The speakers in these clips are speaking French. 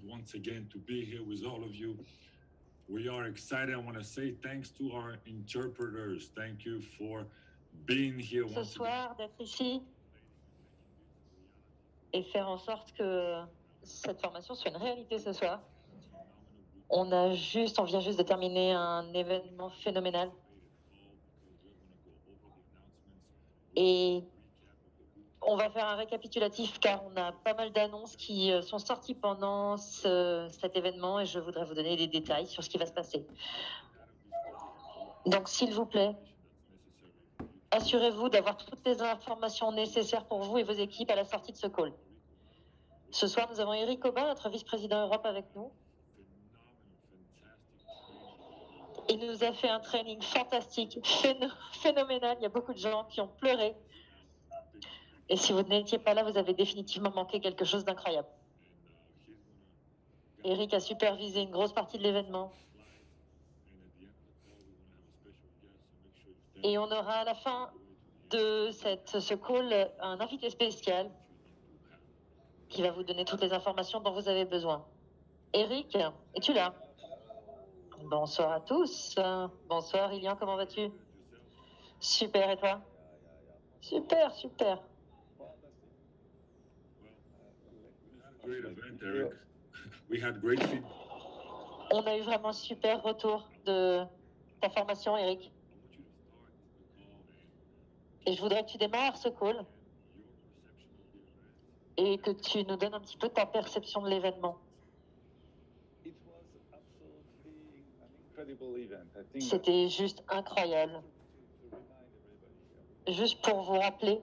once again to be here with all of you. We are excited. I want to say thanks to our interpreters. Thank you for being here once again. Ce soir, d'être ici et faire en sorte que cette formation soit une réalité ce soir. On vient juste de terminer un événement phénoménal. Et on va faire un récapitulatif car on a pas mal d'annonces qui sont sorties pendant cet événement et je voudrais vous donner des détails sur ce qui va se passer. Donc, s'il vous plaît, assurez-vous d'avoir toutes les informations nécessaires pour vous et vos équipes à la sortie de ce call. Ce soir, nous avons Eric Aubin, notre vice-président Europe, avec nous. Il nous a fait un training fantastique, phénoménal. Il y a beaucoup de gens qui ont pleuré. Et si vous n'étiez pas là, vous avez définitivement manqué quelque chose d'incroyable. Eric a supervisé une grosse partie de l'événement. Et on aura à la fin de ce call un invité spécial qui va vous donner toutes les informations dont vous avez besoin. Eric, es-tu là? Bonsoir à tous. Bonsoir Ilian, comment vas-tu? Super, et toi? Super, super. Great event, Eric. We had great feedback. On a eu vraiment un super retour de ta formation, Eric. Et je voudrais que tu démarres ce call et que tu nous donnes un petit peu ta perception de l'événement. C'était juste incroyable. Juste pour vous rappeler,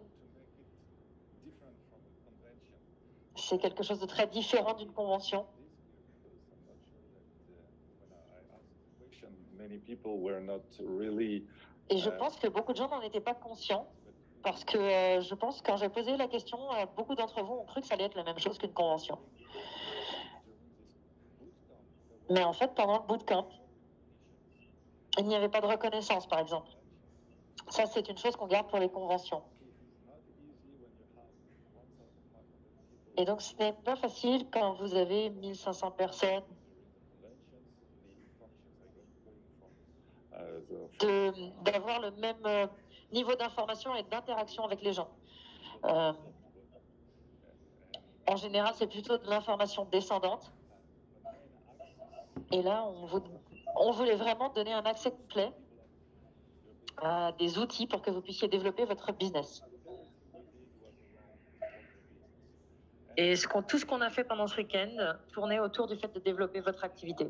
c'est quelque chose de très différent d'une convention. Et je pense que beaucoup de gens n'en étaient pas conscients, parce que je pense que quand j'ai posé la question, beaucoup d'entre vous ont cru que ça allait être la même chose qu'une convention. Mais en fait, pendant le bootcamp, il n'y avait pas de reconnaissance, par exemple. Ça, c'est une chose qu'on garde pour les conventions. Et donc, ce n'est pas facile quand vous avez 1500 personnes d'avoir le même niveau d'information et d'interaction avec les gens. En général, c'est plutôt de l'information descendante. Et là, on voulait vraiment donner un accès complet à des outils pour que vous puissiez développer votre business. Et tout ce qu'on a fait pendant ce week-end tournait autour du fait de développer votre activité.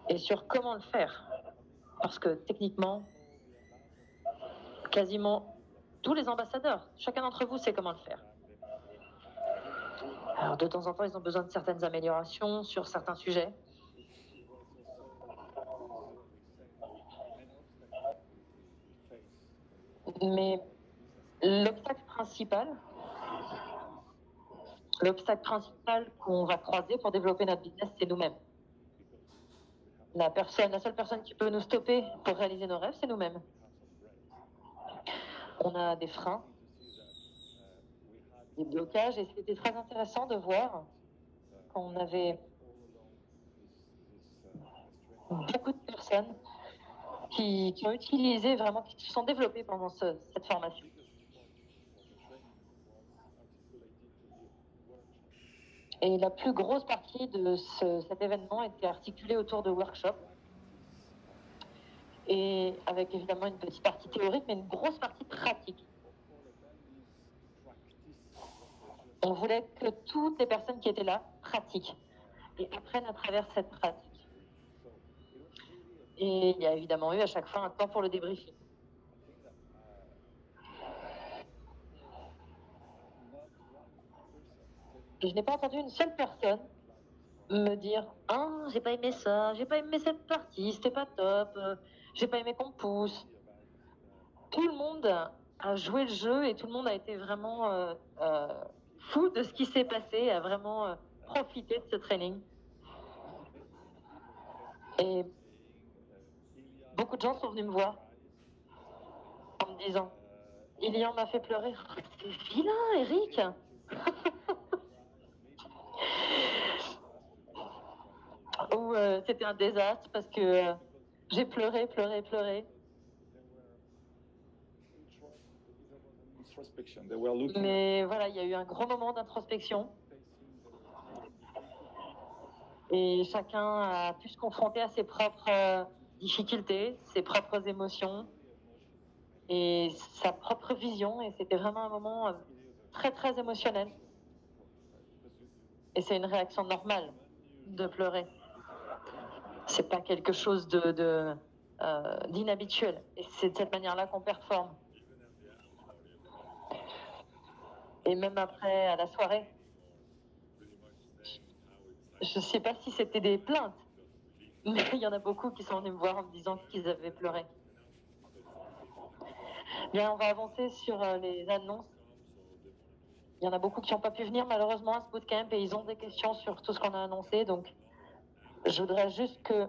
Et sur comment le faire. Parce que techniquement, quasiment tous les ambassadeurs, chacun d'entre vous sait comment le faire. Alors de temps en temps, ils ont besoin de certaines améliorations sur certains sujets. Mais l'obstacle principal qu'on va croiser pour développer notre business, c'est nous-mêmes. La seule personne qui peut nous stopper pour réaliser nos rêves, c'est nous-mêmes. On a des freins, des blocages, et c'était très intéressant de voir qu'on avait beaucoup de personnes qui ont utilisé vraiment, qui se sont développées pendant cette formation. Et la plus grosse partie de cet événement était articulée autour de workshops. Et avec évidemment une petite partie théorique, mais une grosse partie pratique. On voulait que toutes les personnes qui étaient là pratiquent et apprennent à travers cette pratique. Et il y a évidemment eu à chaque fois un temps pour le débriefing. Et je n'ai pas entendu une seule personne me dire « Ah, j'ai pas aimé ça, j'ai pas aimé cette partie, c'était pas top, j'ai pas aimé qu'on pousse. » Tout le monde a joué le jeu et tout le monde a été vraiment fou de ce qui s'est passé, a vraiment profité de ce training. Et beaucoup de gens sont venus me voir en me disant « Ilian m'a fait pleurer. » C'est vilain, Eric. c'était un désastre parce que j'ai pleuré, pleuré, pleuré. Mais voilà, il y a eu un gros moment d'introspection. Et chacun a pu se confronter à ses propres difficultés, ses propres émotions et sa propre vision. Et c'était vraiment un moment très, très émotionnel. Et c'est une réaction normale de pleurer. C'est pas quelque chose d'inhabituel. Et c'est de cette manière-là qu'on performe. Et même après, à la soirée, je ne sais pas si c'était des plaintes, mais il y en a beaucoup qui sont venus me voir en me disant qu'ils avaient pleuré. Bien, on va avancer sur les annonces. Il y en a beaucoup qui n'ont pas pu venir malheureusement à ce bootcamp et ils ont des questions sur tout ce qu'on a annoncé. Donc, je voudrais juste que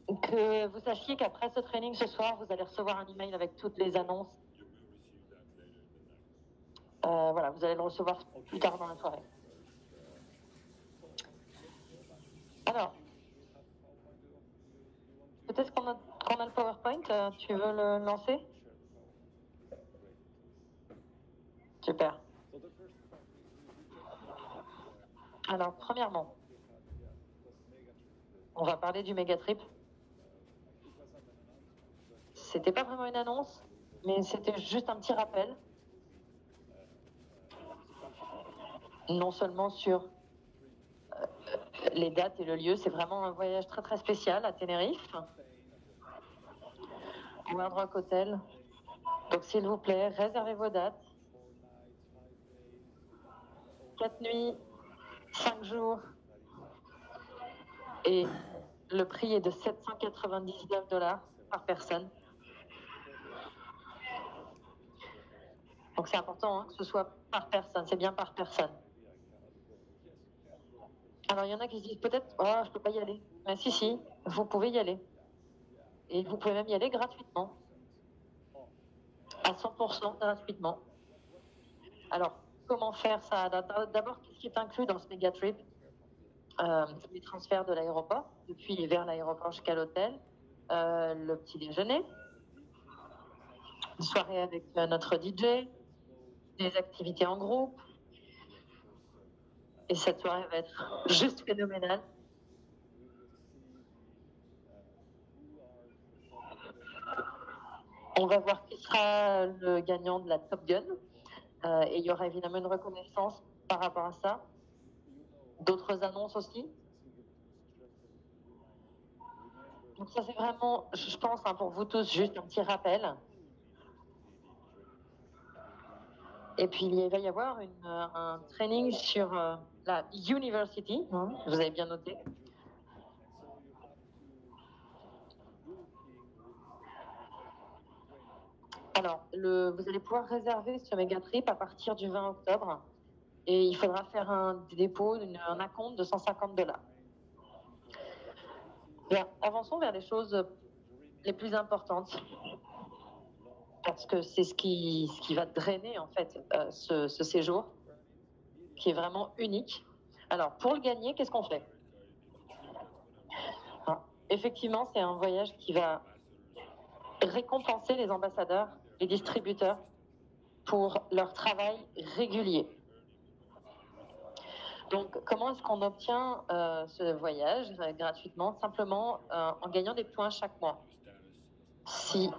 vous sachiez qu'après ce training ce soir, vous allez recevoir un email avec toutes les annonces. Voilà, vous allez le recevoir plus tard dans la soirée. Alors, peut-être qu'on a le PowerPoint. Tu veux le lancer? Super. Alors, premièrement, on va parler du Megatrip. C'était pas vraiment une annonce, mais c'était juste un petit rappel. Non seulement sur les dates et le lieu, c'est vraiment un voyage très très spécial à Tenerife, au Hard Rock Hotel. Donc s'il vous plaît, réservez vos dates. 4 nuits, 5 jours, et le prix est de 799 $ par personne. Donc c'est important que ce soit par personne, c'est bien par personne. Alors il y en a qui se disent peut-être, oh je peux pas y aller. Mais si, vous pouvez y aller. Et vous pouvez même y aller gratuitement. À 100% gratuitement. Alors, comment faire ça? D'abord, qu'est-ce qui est inclus dans ce méga trip? Les transferts de l'aéroport, depuis vers l'aéroport jusqu'à l'hôtel, le petit déjeuner, une soirée avec notre DJ, des activités en groupe. Et cette soirée va être juste phénoménale. On va voir qui sera le gagnant de la Top Gun. Et il y aura évidemment une reconnaissance par rapport à ça. D'autres annonces aussi. Donc ça c'est vraiment, je pense, pour vous tous, juste un petit rappel. Et puis il va y avoir un training sur la University, vous avez bien noté. Alors, vous allez pouvoir réserver ce Megatrip à partir du 20 octobre. Et il faudra faire un dépôt, un acompte de 150 $. Bien, avançons vers les choses les plus importantes. Parce que c'est ce qui va drainer, en fait, ce séjour, qui est vraiment unique. Alors, pour le gagner, qu'est-ce qu'on fait? Effectivement, c'est un voyage qui va récompenser les ambassadeurs, les distributeurs, pour leur travail régulier. Donc, comment est-ce qu'on obtient ce voyage gratuitement? Simplement en gagnant des points chaque mois. Si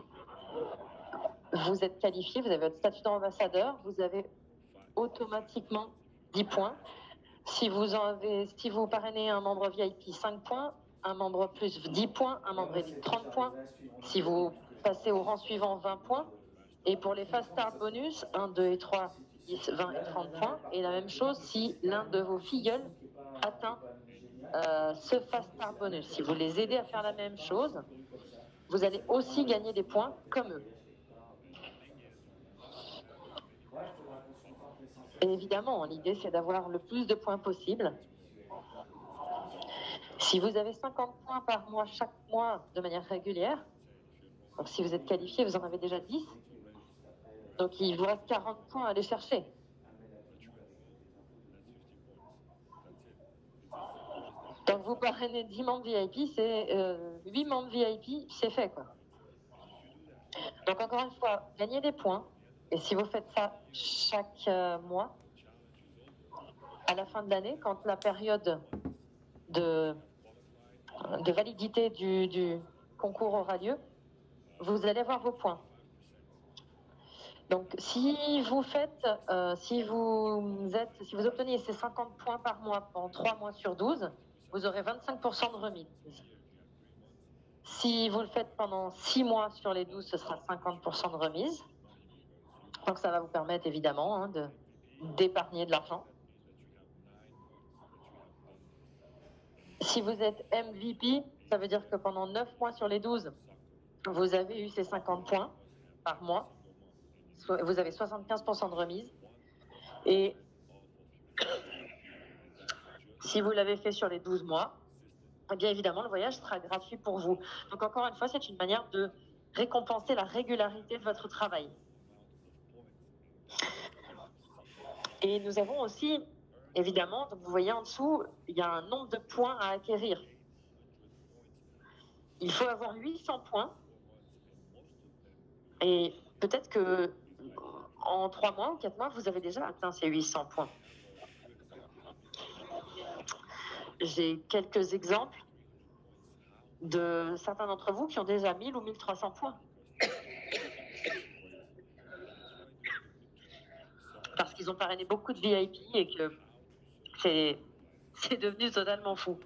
vous êtes qualifié, vous avez votre statut d'ambassadeur, vous avez automatiquement 10 points. Si vous parrainez un membre VIP, 5 points, un membre plus 10 points, un membre élite 30 points. Si vous passez au rang suivant, 20 points. Et pour les Fast Start bonus, 1, 2 et 3, 10, 20 et 30 points. Et la même chose si l'un de vos filleuls atteint ce Fast Start bonus. Si vous les aidez à faire la même chose, vous allez aussi gagner des points comme eux. Et évidemment, l'idée, c'est d'avoir le plus de points possible. Si vous avez 50 points par mois, chaque mois, de manière régulière, donc si vous êtes qualifié, vous en avez déjà 10. Donc il vous reste 40 points à aller chercher. Donc vous parrainez 10 membres VIP, c'est 8 membres VIP, c'est fait quoi. Donc encore une fois, gagnez des points. Et si vous faites ça chaque mois, à la fin de l'année, quand la période de validité du concours aura lieu, vous allez avoir vos points. Donc si vous faites, si vous obtenez ces 50 points par mois pendant 3 mois sur 12, vous aurez 25% de remise. Si vous le faites pendant 6 mois sur les 12, ce sera 50% de remise. Donc ça va vous permettre évidemment d'épargner de l'argent. Si vous êtes MVP, ça veut dire que pendant 9 mois sur les 12, vous avez eu ces 50 points par mois. Vous avez 75% de remise. Et si vous l'avez fait sur les 12 mois, eh bien évidemment, le voyage sera gratuit pour vous. Donc encore une fois, c'est une manière de récompenser la régularité de votre travail. Et nous avons aussi, évidemment, donc vous voyez en dessous, il y a un nombre de points à acquérir. Il faut avoir 800 points. Et peut-être que en 3 mois ou 4 mois, vous avez déjà atteint ces 800 points. J'ai quelques exemples de certains d'entre vous qui ont déjà 1000 ou 1300 points. Parce qu'ils ont parrainé beaucoup de VIP et que c'est devenu totalement fou.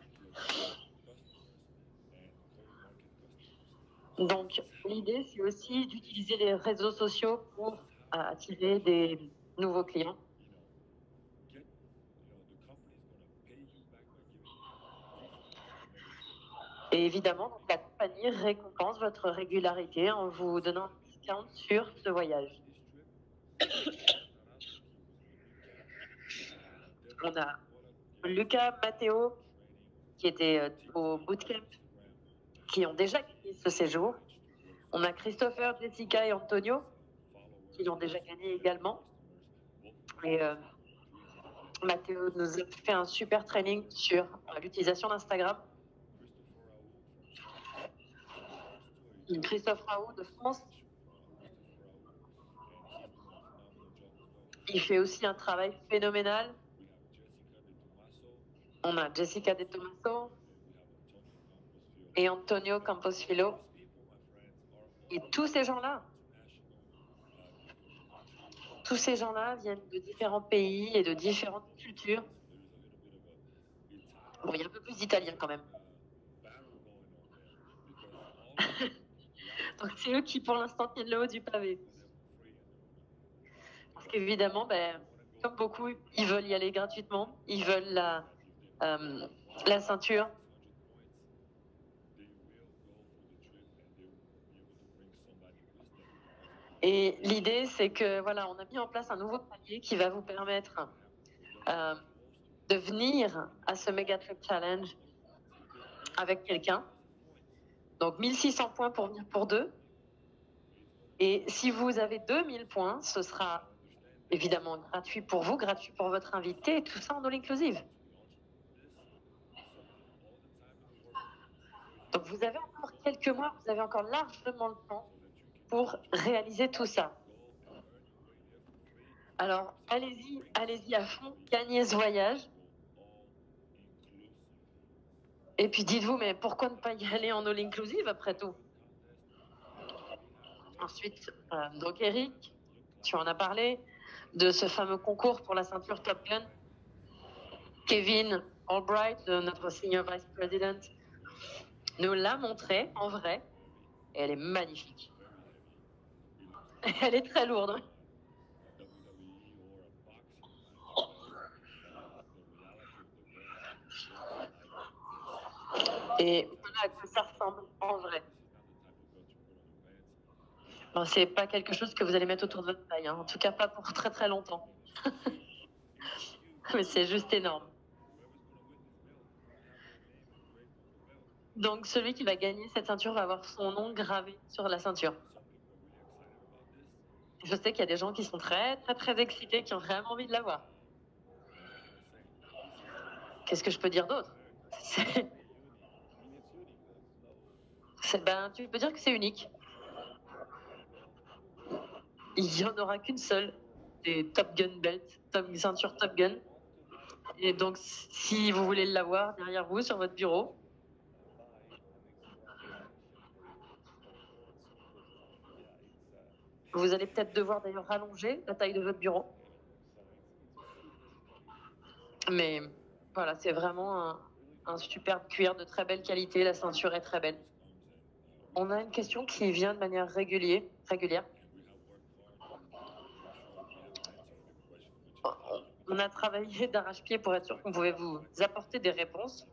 Donc, l'idée, c'est aussi d'utiliser les réseaux sociaux pour attirer des nouveaux clients. Et évidemment, donc, la compagnie récompense votre régularité en vous donnant un discount sur ce voyage. On a Lucas, Matteo, qui étaient au bootcamp, qui ont déjà gagné ce séjour. On a Christopher, Jessica et Antonio, qui l'ont déjà gagné également. Et Matteo nous a fait un super training sur l'utilisation d'Instagram. Christophe Raoult de France, il fait aussi un travail phénoménal. On a Jessica De Tomaso et Antonio Camposfilo. Et tous ces gens-là viennent de différents pays et de différentes cultures. Bon, il y a un peu plus d'italien quand même. Donc c'est eux qui pour l'instant tiennent le haut du pavé. Parce qu'évidemment, comme beaucoup, ils veulent y aller gratuitement. Ils veulent la ceinture. Et l'idée, c'est que voilà, on a mis en place un nouveau palier qui va vous permettre de venir à ce Megatrip Challenge avec quelqu'un. Donc 1600 points pour venir pour 2. Et si vous avez 2000 points, ce sera évidemment gratuit pour vous, gratuit pour votre invité, et tout ça en all inclusive. Donc vous avez encore quelques mois, vous avez encore largement le temps pour réaliser tout ça. Alors allez-y à fond, gagnez ce voyage. Et puis dites-vous, mais pourquoi ne pas y aller en all inclusive après tout? Ensuite, donc Eric, tu en as parlé, de ce fameux concours pour la ceinture Top Gun. Kevin Albright, notre Senior Vice President, nous l'a montré en vrai. Et elle est magnifique. Elle est très lourde. Et voilà à quoi ça ressemble en vrai. Bon, c'est pas quelque chose que vous allez mettre autour de votre taille, hein. En tout cas pas pour très très longtemps. Mais c'est juste énorme. Donc celui qui va gagner cette ceinture va avoir son nom gravé sur la ceinture. Je sais qu'il y a des gens qui sont très très très excités, qui ont vraiment envie de l'avoir. Qu'est-ce que je peux dire d'autre? Ben, tu peux dire que c'est unique. Il n'y en aura qu'une seule, des Top Gun Belt, ceinture Top Gun. Et donc, si vous voulez l'avoir derrière vous, sur votre bureau, vous allez peut-être devoir d'ailleurs rallonger la taille de votre bureau. Mais voilà, c'est vraiment un superbe cuir de très belle qualité. La ceinture est très belle. On a une question qui vient de manière régulière. On a travaillé d'arrache-pied pour être sûr qu'on pouvait vous apporter des réponses.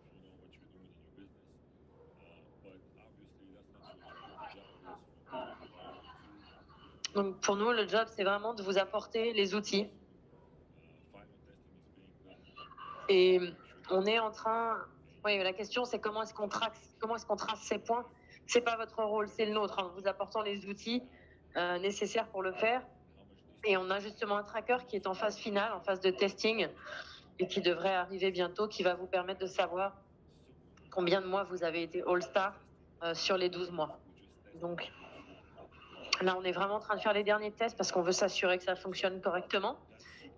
Donc pour nous, le job, c'est vraiment de vous apporter les outils. Et on est en train... Oui, la question, c'est comment est-ce qu'on trace ces points. C'est pas votre rôle, c'est le nôtre, en vous apportant les outils nécessaires pour le faire. Et on a justement un tracker qui est en phase finale, en phase de testing, et qui devrait arriver bientôt, qui va vous permettre de savoir combien de mois vous avez été All-Star sur les 12 mois. Donc là, on est vraiment en train de faire les derniers tests parce qu'on veut s'assurer que ça fonctionne correctement.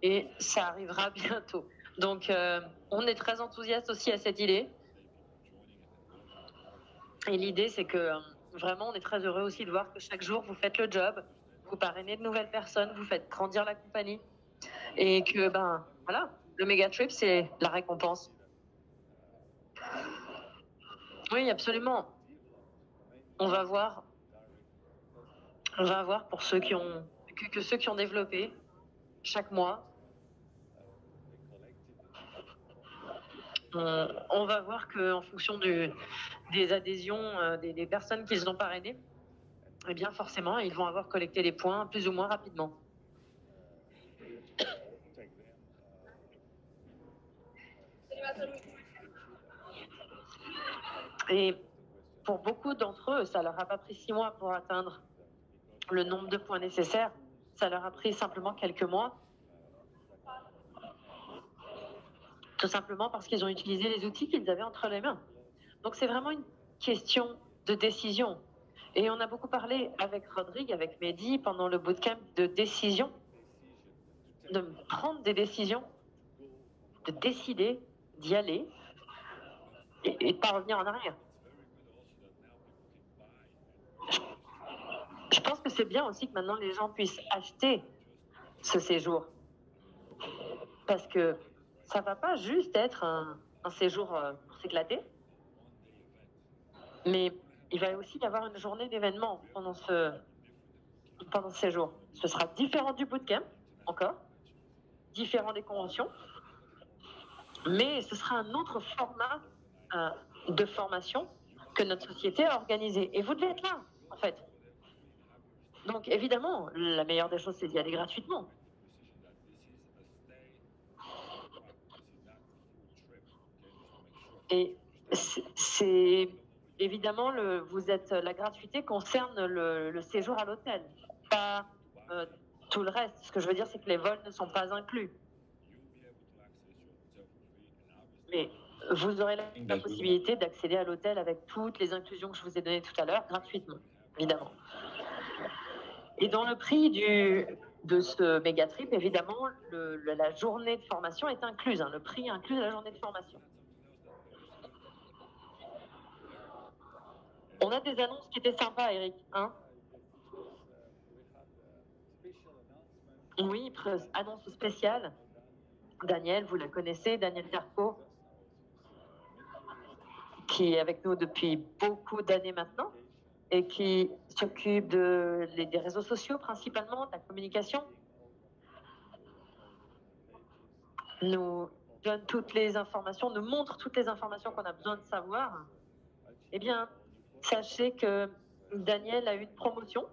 Et ça arrivera bientôt. Donc, on est très enthousiaste aussi à cette idée. Et l'idée, c'est que vraiment, on est très heureux aussi de voir que chaque jour, vous faites le job, vous parrainez de nouvelles personnes, vous faites grandir la compagnie. Et que, ben, voilà, le Mega Trip, c'est la récompense. Oui, absolument. On va voir pour ceux qui ont, que ceux qui ont développé chaque mois. On va voir qu'en fonction des adhésions des personnes qu'ils ont parrainées, eh bien forcément, ils vont avoir collecté les points plus ou moins rapidement. Et pour beaucoup d'entre eux, ça leur a pas pris 6 mois pour atteindre le nombre de points nécessaires. Ça leur a pris simplement quelques mois. Tout simplement parce qu'ils ont utilisé les outils qu'ils avaient entre les mains. Donc c'est vraiment une question de décision. Et on a beaucoup parlé avec Rodrigue, avec Mehdi, pendant le bootcamp de décision, de prendre des décisions, de décider d'y aller et de ne pas revenir en arrière. Je pense que c'est bien aussi que maintenant les gens puissent acheter ce séjour. Parce que ça ne va pas juste être un séjour pour s'éclater, mais il va aussi y avoir une journée d'événements pendant ce séjour. Ce sera différent du bootcamp, encore, différent des conventions, mais ce sera un autre format de formation que notre société a organisé. Et vous devez être là, en fait. Donc, évidemment, la meilleure des choses, c'est d'y aller gratuitement. Et c'est évidemment, la gratuité concerne le séjour à l'hôtel, pas tout le reste. Ce que je veux dire, c'est que les vols ne sont pas inclus. Mais vous aurez la possibilité d'accéder à l'hôtel avec toutes les inclusions que je vous ai données tout à l'heure, gratuitement, évidemment. Et dans le prix de ce méga trip, évidemment, la journée de formation est incluse. Le prix inclut la journée de formation. On a des annonces qui étaient sympas, Eric. Oui, annonce spéciale. Daniel, vous la connaissez, Daniel Terco, qui est avec nous depuis beaucoup d'années maintenant et qui s'occupe des réseaux sociaux principalement, de la communication. Nous donne toutes les informations, nous montre toutes les informations qu'on a besoin de savoir. Eh bien, sachez que Daniel a eu une promotion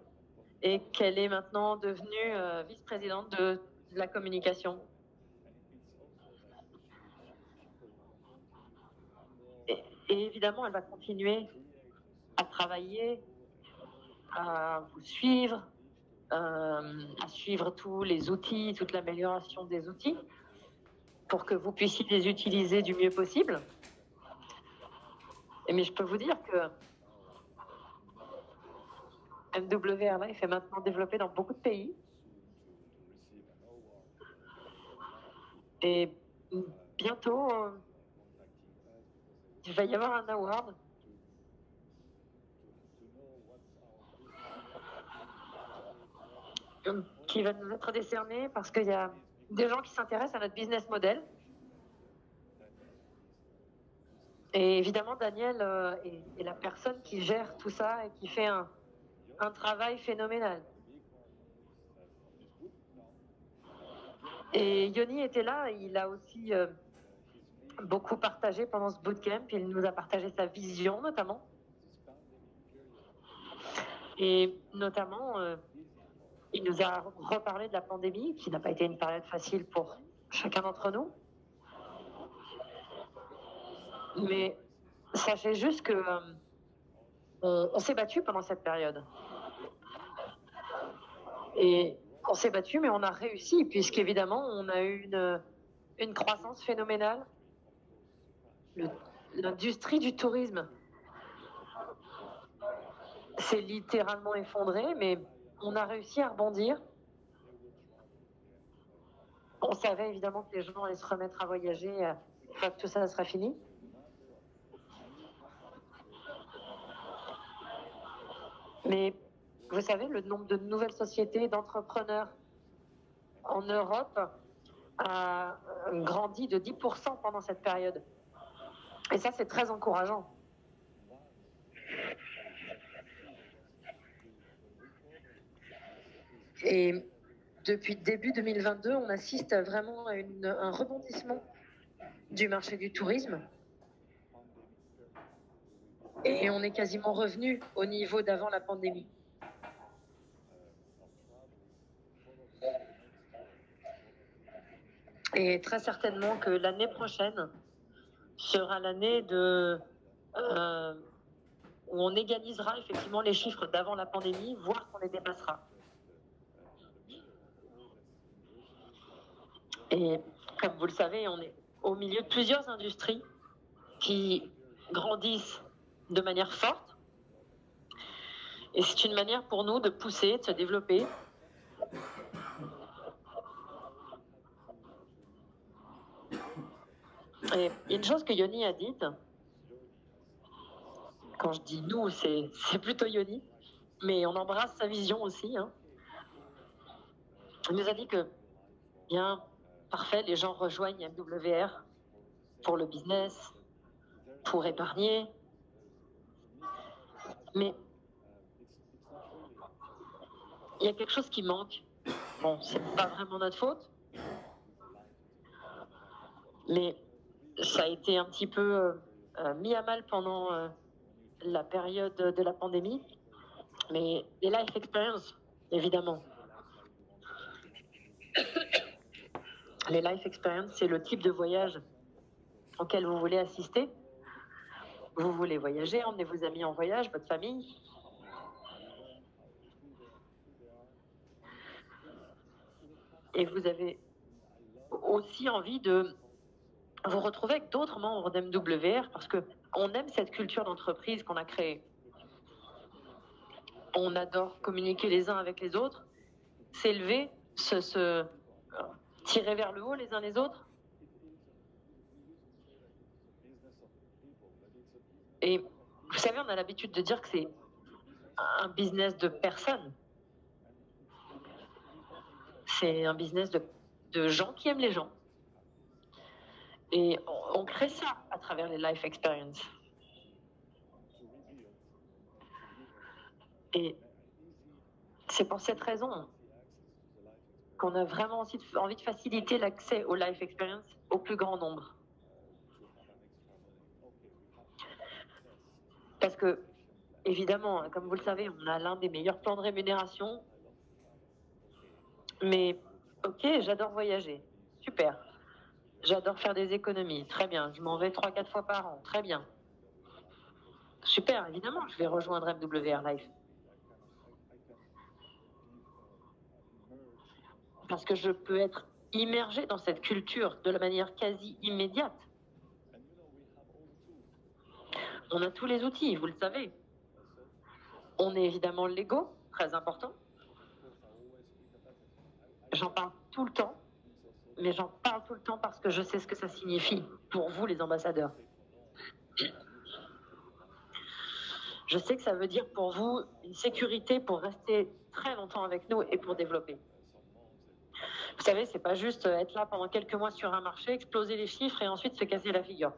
et qu'elle est maintenant devenue vice-présidente de la communication. Et évidemment, elle va continuer à travailler, à vous suivre, à suivre tous les outils, toute l'amélioration des outils, pour que vous puissiez les utiliser du mieux possible. Mais je peux vous dire que MWR Life est maintenant développé dans beaucoup de pays. Et bientôt, il va y avoir un award qui va nous être décerné parce qu'il y a des gens qui s'intéressent à notre business model. Et évidemment, Daniel est la personne qui gère tout ça et qui fait un travail phénoménal. Et Yoni était là, il a aussi beaucoup partagé pendant ce bootcamp, il nous a partagé sa vision notamment. Et notamment, il nous a reparlé de la pandémie, qui n'a pas été une période facile pour chacun d'entre nous. Mais sachez juste que on s'est battu pendant cette période. Et on s'est battu, mais on a réussi, puisqu'évidemment, on a eu une croissance phénoménale. L'industrie du tourisme s'est littéralement effondrée, mais on a réussi à rebondir. On savait évidemment que les gens allaient se remettre à voyager une fois que tout ça sera fini. Mais vous savez, le nombre de nouvelles sociétés, d'entrepreneurs en Europe a grandi de 10% pendant cette période. Et ça, c'est très encourageant. Et depuis début 2022, on assiste vraiment à un rebondissement du marché du tourisme. Et on est quasiment revenu au niveau d'avant la pandémie. Et très certainement que l'année prochaine sera l'année où on égalisera effectivement les chiffres d'avant la pandémie, voire qu'on les dépassera. Et comme vous le savez, on est au milieu de plusieurs industries qui grandissent de manière forte. Et c'est une manière pour nous de pousser, de se développer. Et une chose que Yoni a dite, quand je dis nous, c'est plutôt Yoni, mais on embrasse sa vision aussi. Il nous a dit que, bien, parfait, les gens rejoignent MWR pour le business, pour épargner. Mais il y a quelque chose qui manque. Bon, c'est pas vraiment notre faute, mais ça a été un petit peu mis à mal pendant la période de la pandémie. Mais les life experiences, évidemment. Les life experiences, c'est le type de voyage auquel vous voulez assister. Vous voulez voyager, emmenez vos amis en voyage, votre famille. Et vous avez aussi envie de vous retrouver avec d'autres membres d'MWR parce qu'on aime cette culture d'entreprise qu'on a créée. On adore communiquer les uns avec les autres, s'élever, se tirer vers le haut les uns les autres. Et vous savez, on a l'habitude de dire que c'est un business de personnes. C'est un business de gens qui aiment les gens. Et on crée ça à travers les life experiences. Et c'est pour cette raison qu'on a vraiment aussi envie de faciliter l'accès aux life experiences au plus grand nombre. Parce que, évidemment, comme vous le savez, on a l'un des meilleurs plans de rémunération. Mais, ok, j'adore voyager. Super. J'adore faire des économies. Très bien. Je m'en vais 3-4 fois par an. Très bien. Super, évidemment, je vais rejoindre MWR Life. Parce que je peux être immergé dans cette culture de la manière quasi immédiate. On a tous les outils, vous le savez. On est évidemment légaux, très important. J'en parle tout le temps, mais j'en parle tout le temps parce que je sais ce que ça signifie pour vous, les ambassadeurs. Je sais que ça veut dire pour vous une sécurité pour rester très longtemps avec nous et pour développer. Vous savez, c'est pas juste être là pendant quelques mois sur un marché, exploser les chiffres et ensuite se casser la figure.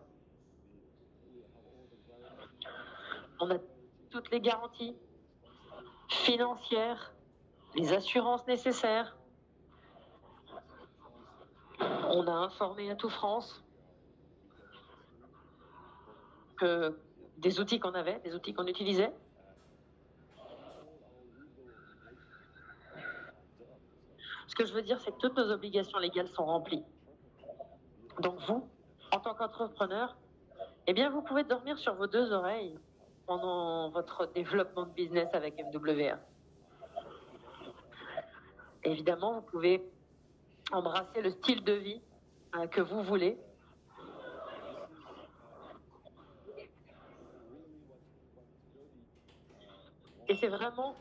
On a toutes les garanties financières, les assurances nécessaires. On a informé à tout France que des outils qu'on avait, des outils qu'on utilisait. Ce que je veux dire, c'est que toutes nos obligations légales sont remplies. Donc vous, en tant qu'entrepreneur, eh bien, vous pouvez dormir sur vos deux oreilles pendant votre développement de business avec MWR. Évidemment, vous pouvez embrasser le style de vie que vous voulez. Et c'est vraiment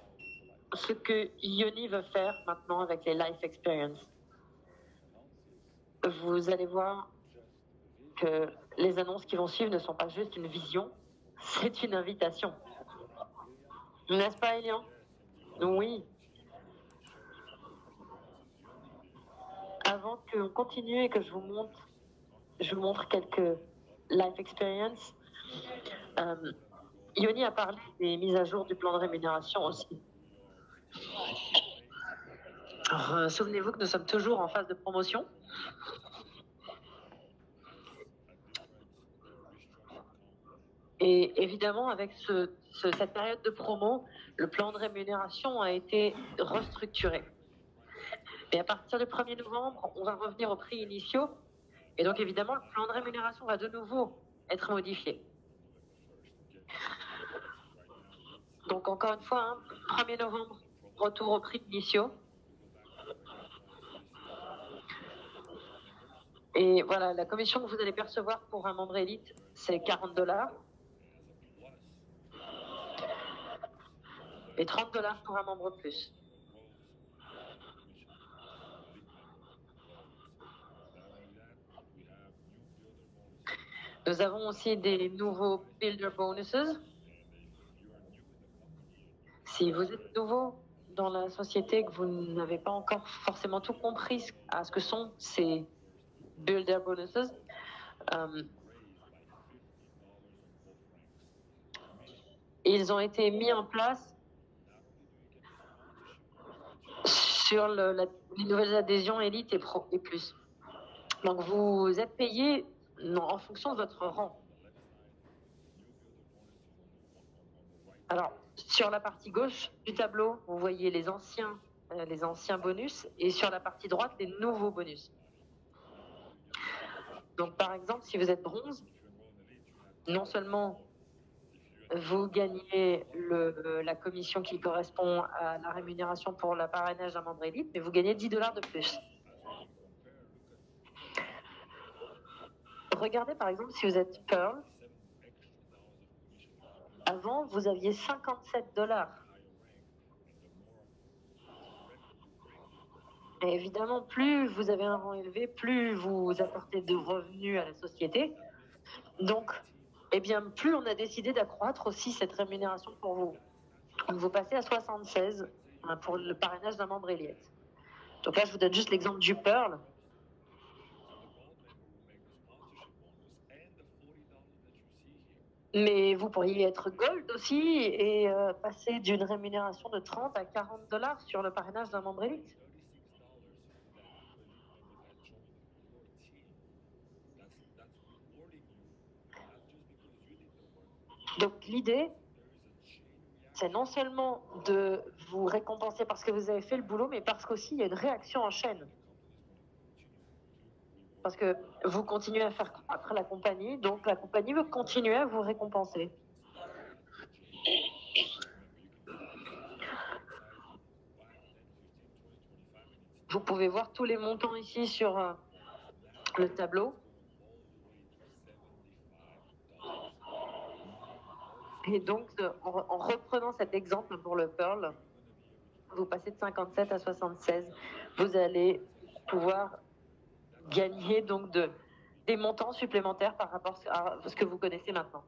ce que Yoni veut faire maintenant avec les Life Experience. Vous allez voir que les annonces qui vont suivre ne sont pas juste une vision, c'est une invitation. N'est-ce pas, Elian? Oui. Avant qu'on continue et que je vous montre quelques Life Experience, Yoni a parlé des mises à jour du plan de rémunération aussi. Souvenez-vous que nous sommes toujours en phase de promotion. Et évidemment, avec cette période de promo, le plan de rémunération a été restructuré. Et à partir du 1er novembre, on va revenir aux prix initiaux. Et donc, évidemment, le plan de rémunération va de nouveau être modifié. Donc, encore une fois, 1er novembre, retour aux prix initiaux. Et voilà, la commission que vous allez percevoir pour un membre élite, c'est $40. Et $30 pour un membre plus. Nous avons aussi des nouveaux Builder Bonuses. Si vous êtes nouveau dans la société, que vous n'avez pas encore forcément tout compris à ce que sont ces Builder Bonuses, ils ont été mis en place sur les nouvelles adhésions Elite et Pro et Plus. Donc vous êtes payé en fonction de votre rang. Alors, sur la partie gauche du tableau, vous voyez les anciens bonus et sur la partie droite, les nouveaux bonus. Donc, par exemple, si vous êtes bronze, non seulement vous gagnez la commission qui correspond à la rémunération pour le parrainage d'un membre élite, mais vous gagnez $10 de plus. Regardez par exemple si vous êtes Pearl. Avant, vous aviez $57. Et évidemment, plus vous avez un rang élevé, plus vous apportez de revenus à la société. Donc, eh bien, plus on a décidé d'accroître aussi cette rémunération pour vous. Donc, vous passez à 76 pour le parrainage d'un membre élite. Donc là, je vous donne juste l'exemple du Pearl. Mais vous pourriez être Gold aussi et passer d'une rémunération de 30 à $40 sur le parrainage d'un membre élite. Donc l'idée, c'est non seulement de vous récompenser parce que vous avez fait le boulot, mais parce qu'aussi il y a une réaction en chaîne. Parce que vous continuez à faire après la compagnie, donc la compagnie veut continuer à vous récompenser. Vous pouvez voir tous les montants ici sur le tableau. Et donc, en reprenant cet exemple pour le Pearl, vous passez de 57 à 76, vous allez pouvoir gagner donc des montants supplémentaires par rapport à ce que vous connaissez maintenant.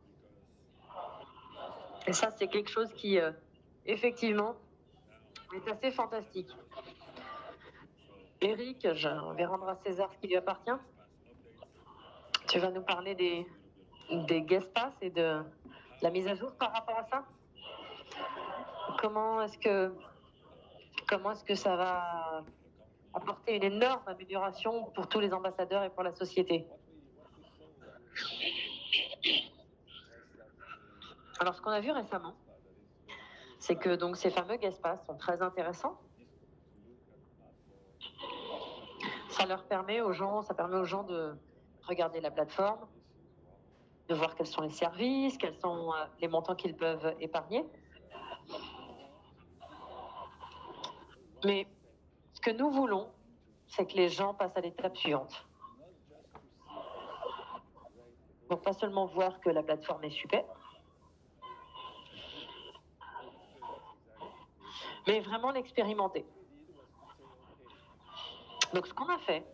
Et ça, c'est quelque chose qui, effectivement, est assez fantastique. Eric, je vais rendre à César ce qui lui appartient. Tu vas nous parler des guest pass et de la mise à jour par rapport à ça. Comment est-ce que ça va apporter une énorme amélioration pour tous les ambassadeurs et pour la société? Alors, ce qu'on a vu récemment, c'est que donc ces fameux guest pass sont très intéressants. Ça permet aux gens de regarder la plateforme, de voir quels sont les services, quels sont les montants qu'ils peuvent épargner. Mais ce que nous voulons, c'est que les gens passent à l'étape suivante. Donc pas seulement voir que la plateforme est super, mais vraiment l'expérimenter. Donc ce qu'on a fait,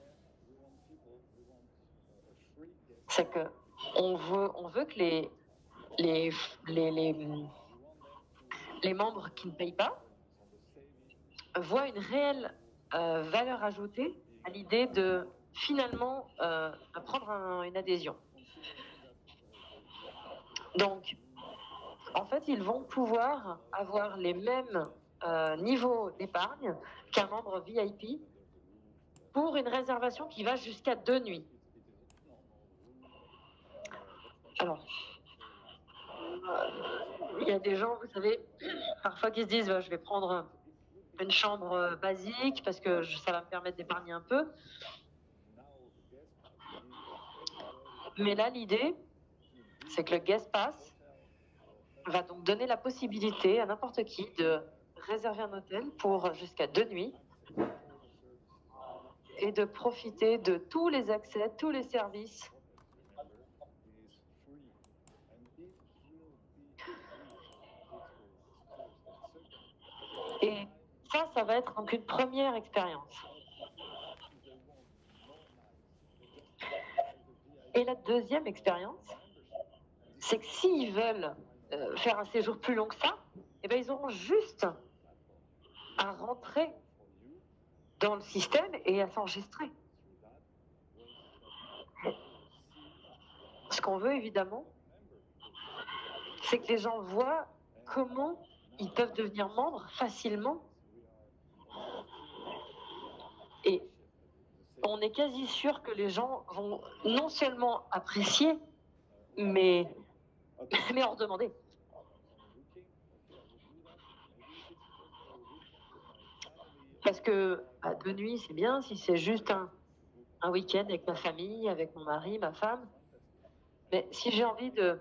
c'est que on veut que les membres qui ne payent pas voient une réelle valeur ajoutée à l'idée de finalement prendre une adhésion. Donc, en fait, ils vont pouvoir avoir les mêmes niveaux d'épargne qu'un membre VIP pour une réservation qui va jusqu'à 2 nuits. Alors, il y a des gens, vous savez, parfois qui se disent je vais prendre une chambre basique parce que ça va me permettre d'épargner un peu. Mais là, l'idée, c'est que le guest pass va donc donner la possibilité à n'importe qui de réserver un hôtel pour jusqu'à 2 nuits et de profiter de tous les accès, tous les services. Et ça va être donc une première expérience. Et la deuxième expérience, c'est que s'ils veulent faire un séjour plus long que ça, eh ben, ils auront juste à rentrer dans le système et à s'enregistrer. Ce qu'on veut évidemment, c'est que les gens voient comment ils peuvent devenir membres facilement. Et on est quasi sûr que les gens vont non seulement apprécier, mais en redemander. Parce que 2 nuits, c'est bien si c'est juste un week-end avec ma famille, avec mon mari, ma femme. Mais si j'ai envie de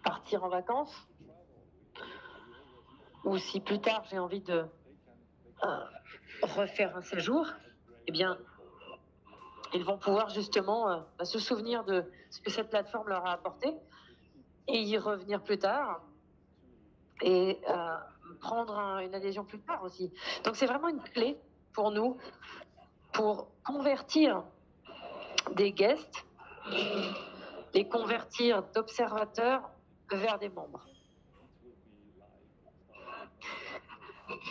partir en vacances, ou si plus tard j'ai envie de refaire un séjour, eh bien, ils vont pouvoir justement se souvenir de ce que cette plateforme leur a apporté et y revenir plus tard et prendre une adhésion plus tard aussi. Donc c'est vraiment une clé pour nous pour convertir des guests, les convertir d'observateurs vers des membres.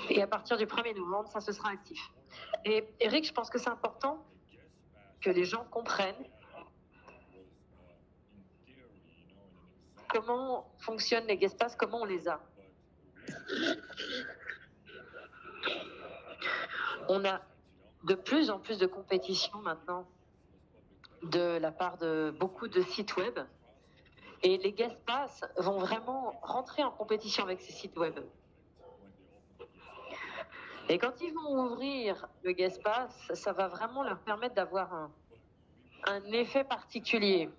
Et à partir du 1er novembre, ça, ce sera actif. Et Eric, je pense que c'est important que les gens comprennent comment fonctionnent les guest pass, comment on les a. On a de plus en plus de compétition maintenant de la part de beaucoup de sites web. Et les guest pass vont vraiment rentrer en compétition avec ces sites web. Et quand ils vont ouvrir le guest pass, ça va vraiment leur permettre d'avoir un effet particulier.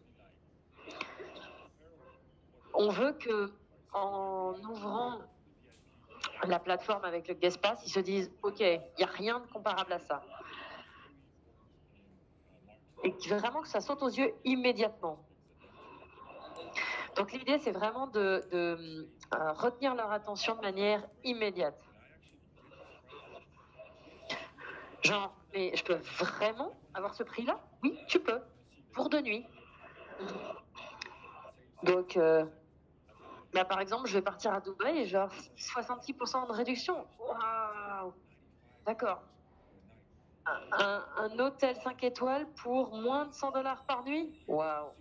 On veut que, en ouvrant la plateforme avec le guest pass, ils se disent ok, il n'y a rien de comparable à ça. Et vraiment que ça saute aux yeux immédiatement. Donc l'idée, c'est vraiment de retenir leur attention de manière immédiate. Genre, mais je peux vraiment avoir ce prix-là? Oui, tu peux, pour 2 nuits. Donc, là, par exemple, je vais partir à Dubaï et genre 66% de réduction. Waouh! D'accord. Un hôtel 5 étoiles pour moins de 100 $ par nuit? Waouh!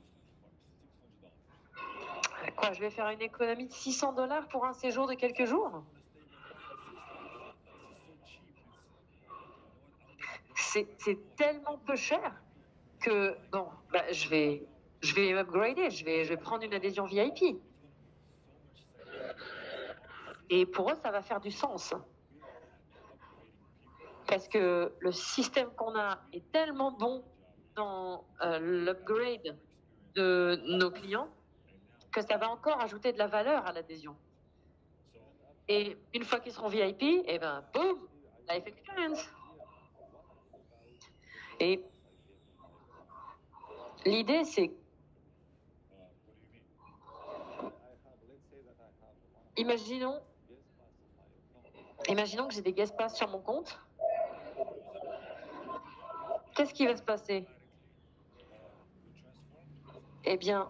Quoi, je vais faire une économie de 600 $ pour un séjour de quelques jours? C'est tellement peu cher que, bon, bah, je vais upgrader, je vais prendre une adhésion VIP. Et pour eux, ça va faire du sens. Parce que le système qu'on a est tellement bon dans l'upgrade de nos clients que ça va encore ajouter de la valeur à l'adhésion. Et une fois qu'ils seront VIP, eh ben, boum, life experience. Et l'idée, c'est, imaginons que j'ai des guest pass sur mon compte. Qu'est-ce qui va se passer? Eh bien,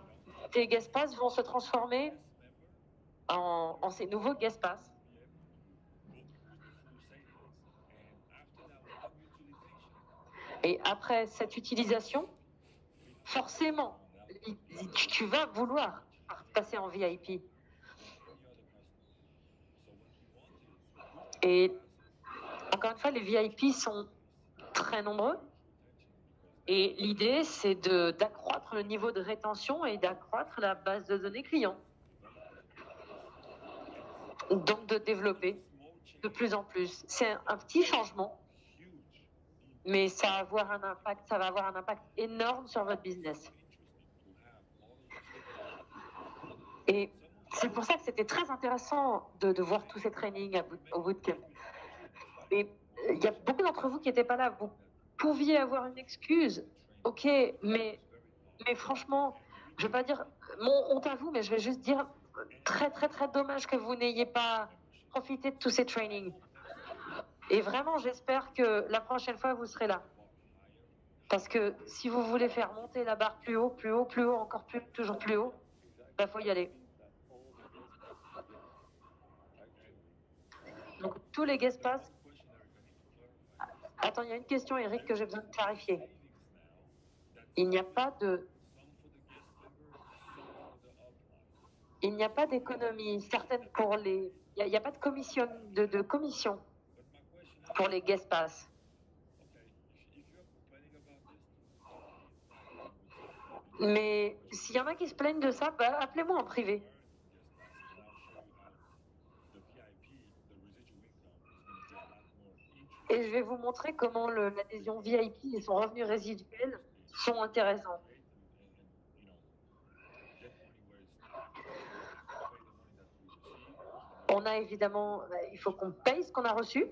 tes guest pass vont se transformer en ces nouveaux guest pass. Et après cette utilisation, forcément, tu vas vouloir passer en VIP. Et encore une fois, les VIP sont très nombreux. Et l'idée, c'est d'accroître le niveau de rétention et d'accroître la base de données clients. Donc de développer de plus en plus. C'est un petit changement, mais ça va avoir un impact énorme sur votre business. Et c'est pour ça que c'était très intéressant de voir tous ces trainings au bootcamp. Et il y a beaucoup d'entre vous qui n'étaient pas là. Vous pouviez avoir une excuse, ok, mais franchement, je ne vais pas dire honte à vous, mais je vais juste dire très très très dommage que vous n'ayez pas profité de tous ces trainings. Et vraiment, j'espère que la prochaine fois, vous serez là. Parce que si vous voulez faire monter la barre plus haut, plus haut, plus haut, encore plus, toujours plus haut, il faut y aller. Donc, tous les guest pass. Attends, il y a une question, Eric, que j'ai besoin de clarifier. Il n'y a pas d'économie certaine pour les. Il n'y a pas de commission pour les guest pass. Mais s'il y en a qui se plaignent de ça, bah, appelez-moi en privé. Et je vais vous montrer comment l'adhésion VIP et son revenu résiduel sont intéressants. On a évidemment, il faut qu'on paye ce qu'on a reçu.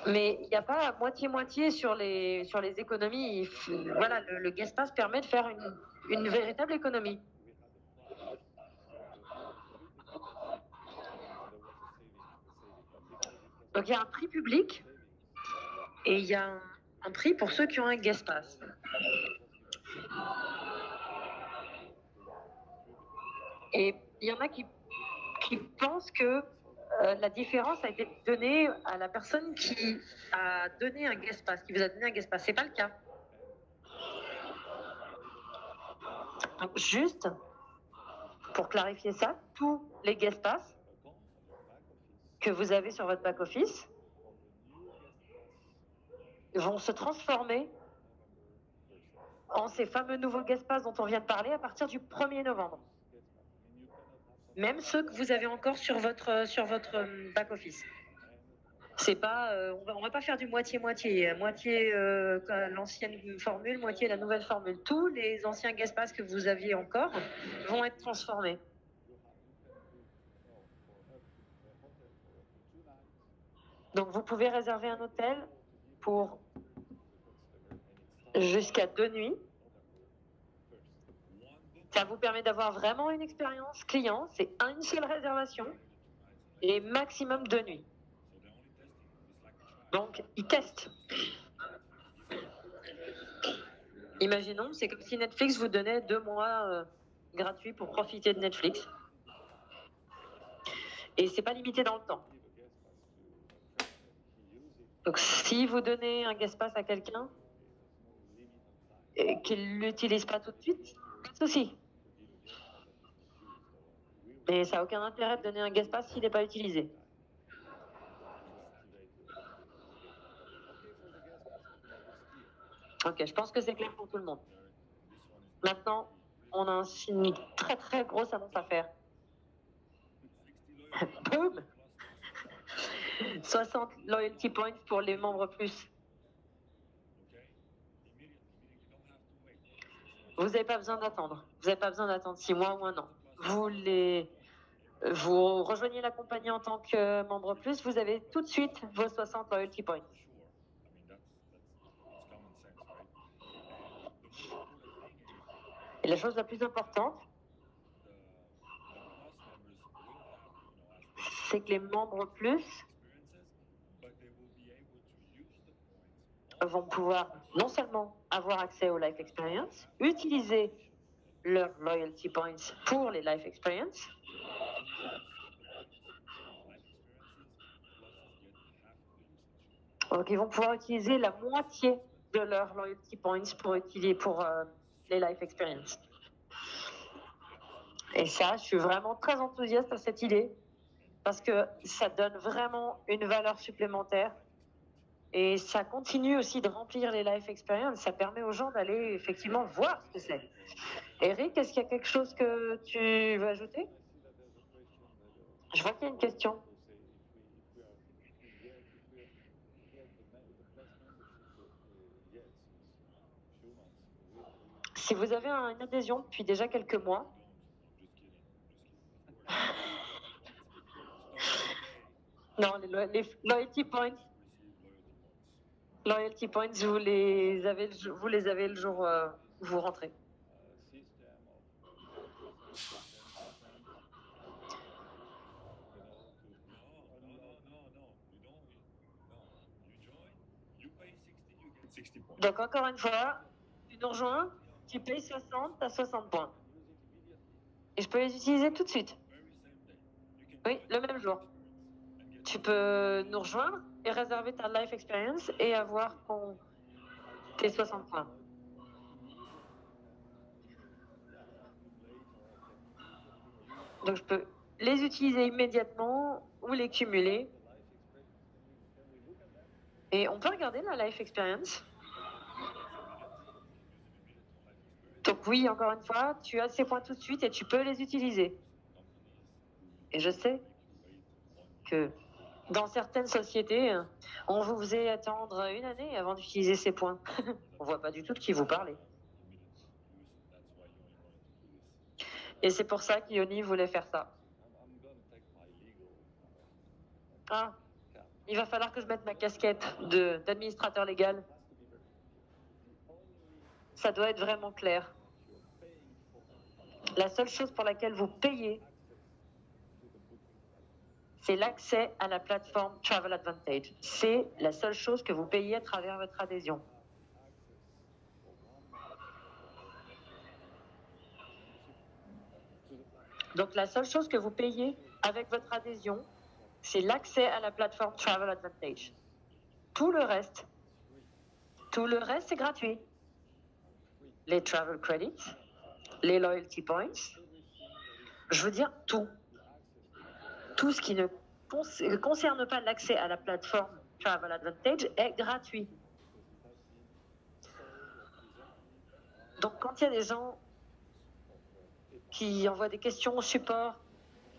Mais il n'y a pas moitié-moitié sur les économies. Voilà, le guest pass permet de faire une véritable économie. Donc il y a un prix public et il y a un prix pour ceux qui ont un guest pass. Et il y en a qui pensent que la différence a été donnée à la personne qui a donné un guest pass, qui vous a donné un guest pass. C'est pas le cas. Donc juste pour clarifier ça, tous les guest pass que vous avez sur votre back-office vont se transformer en ces fameux nouveaux guest pass dont on vient de parler à partir du 1er novembre. Même ceux que vous avez encore sur votre back-office. C'est pas, on va pas faire du moitié-moitié, moitié l'ancienne formule, moitié la nouvelle formule. Tous les anciens guest pass que vous aviez encore vont être transformés. Donc vous pouvez réserver un hôtel pour jusqu'à 2 nuits Ça vous permet d'avoir vraiment une expérience client. C'est une seule réservation et maximum 2 nuits. Donc, ils testent. Imaginons, c'est comme si Netflix vous donnait 2 mois gratuits pour profiter de Netflix. Et c'est pas limité dans le temps. Donc, si vous donnez un guest pass à quelqu'un et qu'il ne l'utilise pas tout de suite, pas de souci. Mais ça n'a aucun intérêt de donner un guest pass s'il n'est pas utilisé. Ok, je pense que c'est clair pour tout le monde. Maintenant, on a une très très grosse annonce à faire. Boum 60 loyalty points pour les membres plus. Vous n'avez pas besoin d'attendre. Vous n'avez pas besoin d'attendre 6 mois ou 1 an. Vous rejoignez la compagnie en tant que membre plus, vous avez tout de suite vos 60 loyalty points. Et la chose la plus importante, c'est que les membres plus vont pouvoir non seulement avoir accès aux Life Experience, utiliser leurs loyalty points pour les Life Experience, donc ils vont pouvoir utiliser la moitié de leurs loyalty points pour les Life Experience. Et ça, je suis vraiment très enthousiaste à cette idée parce que ça donne vraiment une valeur supplémentaire et ça continue aussi de remplir les Life Experience. Ça permet aux gens d'aller effectivement voir ce que c'est. Eric, est-ce qu'il y a quelque chose que tu veux ajouter? Je vois qu'il y a une question. Si vous avez une adhésion depuis déjà quelques mois, non, les loyalty points, vous les avez le jour où vous rentrez. Donc encore une fois, tu nous rejoins, tu payes 60, tu as 60 points. Et je peux les utiliser tout de suite. Oui, le même jour. Tu peux nous rejoindre et réserver ta Life Experience et avoir tes 60 points. Donc je peux les utiliser immédiatement ou les cumuler. Et on peut regarder la Life Experience. Donc oui, encore une fois, tu as ces points tout de suite et tu peux les utiliser. Et je sais que dans certaines sociétés, on vous faisait attendre 1 année avant d'utiliser ces points. On voit pas du tout de qui vous parlez. Et c'est pour ça qu'Ioni voulait faire ça. Ah, il va falloir que je mette ma casquette d'administrateur légal. Ça doit être vraiment clair. La seule chose pour laquelle vous payez, c'est l'accès à la plateforme Travel Advantage. C'est la seule chose que vous payez à travers votre adhésion. Donc la seule chose que vous payez avec votre adhésion, c'est l'accès à la plateforme Travel Advantage. Tout le reste, c'est gratuit. Les travel credits, les loyalty points, je veux dire tout. Tout ce qui ne concerne pas l'accès à la plateforme Travel Advantage est gratuit. Donc quand il y a des gens qui envoient des questions au support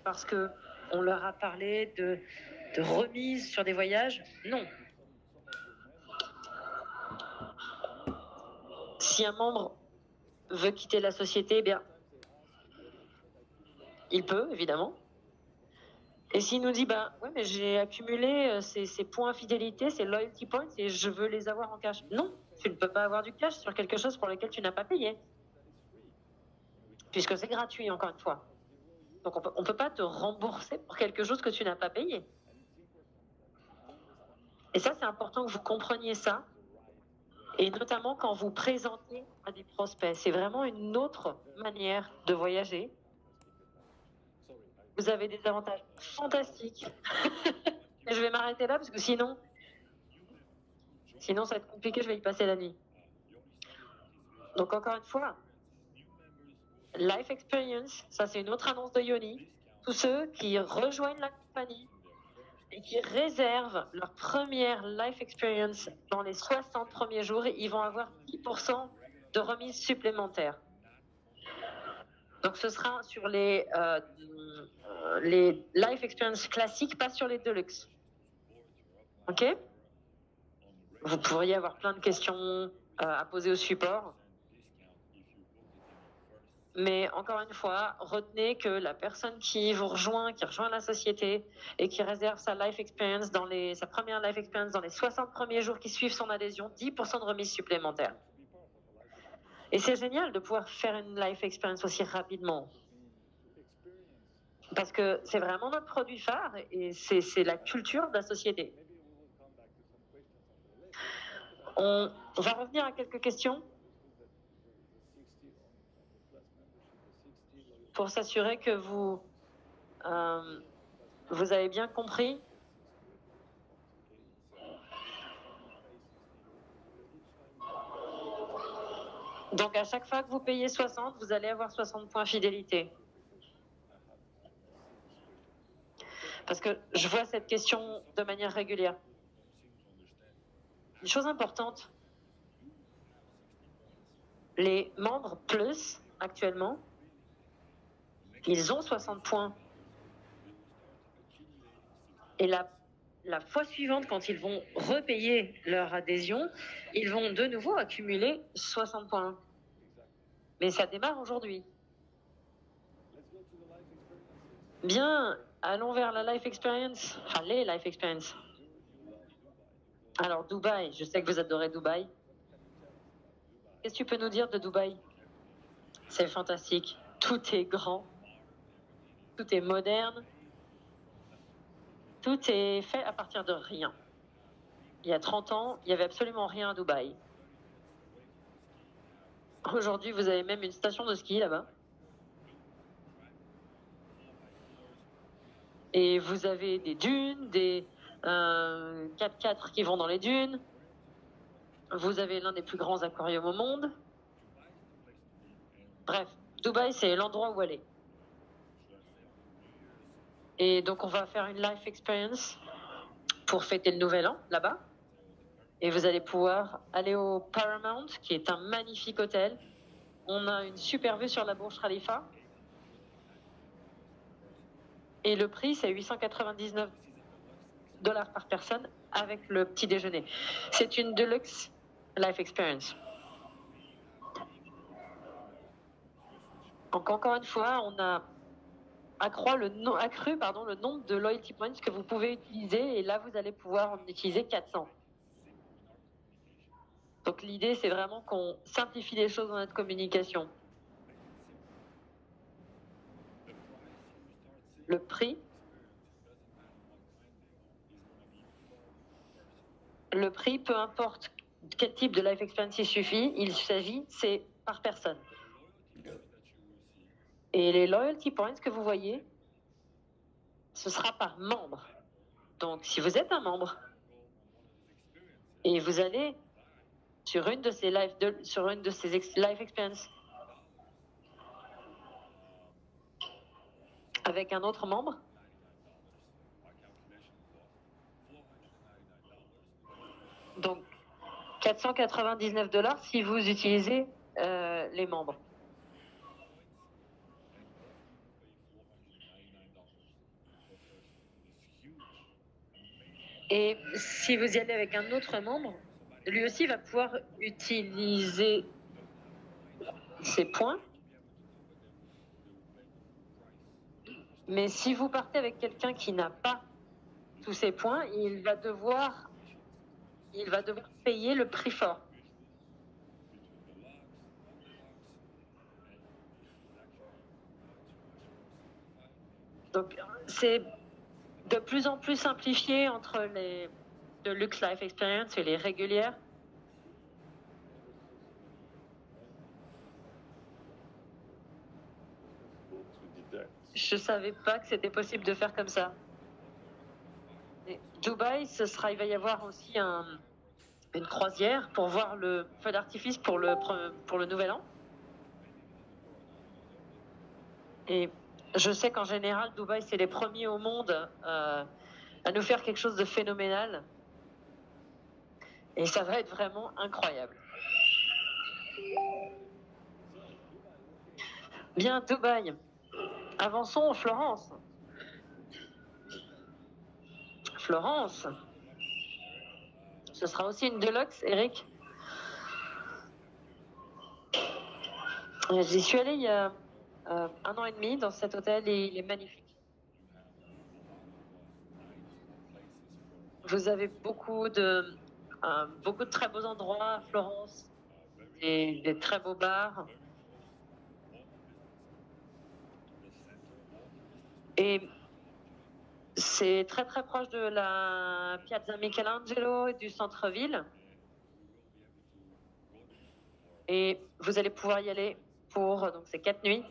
parce qu'on leur a parlé de remise sur des voyages, non. Si un membre veut quitter la société, eh bien, il peut, évidemment. Et s'il nous dit, ouais, mais j'ai accumulé ces points fidélité, ces loyalty points, et je veux les avoir en cash. Non, tu ne peux pas avoir du cash sur quelque chose pour lequel tu n'as pas payé. puisque c'est gratuit, encore une fois. Donc on ne peut pas te rembourser pour quelque chose que tu n'as pas payé. Et ça, c'est important que vous compreniez ça, et notamment quand vous présentez à des prospects. C'est vraiment une autre manière de voyager. Vous avez des avantages fantastiques. Et je vais m'arrêter là parce que sinon, ça va être compliqué, je vais y passer la nuit. Donc encore une fois, Life Experience, ça c'est une autre annonce de Yoni. Tous ceux qui rejoignent la compagnie et qui réservent leur première Life Experience dans les 60 premiers jours, ils vont avoir 10% de remise supplémentaire. Donc ce sera sur les Life Experience classiques, pas sur les Deluxe. Ok? Vous pourriez avoir plein de questions à poser au support. Mais encore une fois, retenez que la personne qui vous rejoint, qui rejoint la société et qui réserve sa life experience sa première life experience dans les 60 premiers jours qui suivent son adhésion, 10% de remise supplémentaire. Et c'est génial de pouvoir faire une life experience aussi rapidement. Parce que c'est vraiment notre produit phare et c'est la culture de la société. On va revenir à quelques questions pour s'assurer que vous avez bien compris. Donc à chaque fois que vous payez 60, vous allez avoir 60 points fidélité. Parce que je vois cette question de manière régulière. Une chose importante, les membres Plus, actuellement, ils ont 60 points. Et la fois suivante, quand ils vont repayer leur adhésion, ils vont de nouveau accumuler 60 points. Mais ça démarre aujourd'hui. Bien, allons vers la Life Experience, enfin les Life Experience. Alors Dubaï, je sais que vous adorez Dubaï. Qu'est-ce que tu peux nous dire de Dubaï? C'est fantastique. Tout est grand. Tout est moderne. Tout est fait à partir de rien. Il y a 30 ans, il n'y avait absolument rien à Dubaï. Aujourd'hui, vous avez même une station de ski là-bas. Et vous avez des dunes, des 4x4 qui vont dans les dunes. Vous avez l'un des plus grands aquariums au monde. Bref, Dubaï, c'est l'endroit où aller. Et donc, on va faire une life experience pour fêter le nouvel an là-bas. Et vous allez pouvoir aller au Paramount, qui est un magnifique hôtel. On a une super vue sur la Burj Khalifa. Et le prix, c'est 899 $ par personne avec le petit déjeuner. C'est une Deluxe Life Experience. Donc encore une fois, on a accru le nombre de loyalty points que vous pouvez utiliser, et là vous allez pouvoir en utiliser 400. Donc l'idée, c'est vraiment qu'on simplifie les choses dans notre communication. Le prix, peu importe quel type de life experience il s'agit, c'est par personne. Et les loyalty points que vous voyez, ce sera par membre. Donc si vous êtes un membre et vous allez sur une de ces life experience avec un autre membre, donc 499 $ si vous utilisez les membres. Et si vous y allez avec un autre membre, lui aussi va pouvoir utiliser ses points. Mais si vous partez avec quelqu'un qui n'a pas tous ces points, il va devoir payer le prix fort. Donc, c'est de plus en plus simplifié entre de Lux Life Experience et les régulières. Je savais pas que c'était possible de faire comme ça. Et Dubaï, il va y avoir aussi une croisière pour voir le feu d'artifice pour le nouvel an. Et je sais qu'en général, Dubaï, c'est les premiers au monde à nous faire quelque chose de phénoménal. Et ça va être vraiment incroyable. Bien, Dubaï. Avançons, Florence. Florence. Ce sera aussi une Deluxe, Eric. J'y suis allée il y a 1 an et demi dans cet hôtel et il est magnifique. Vous avez beaucoup de très beaux endroits à Florence, des très beaux bars. Et c'est très très proche de la Piazza Michelangelo et du centre-ville. Et vous allez pouvoir y aller pour, donc c'est 4 nuits.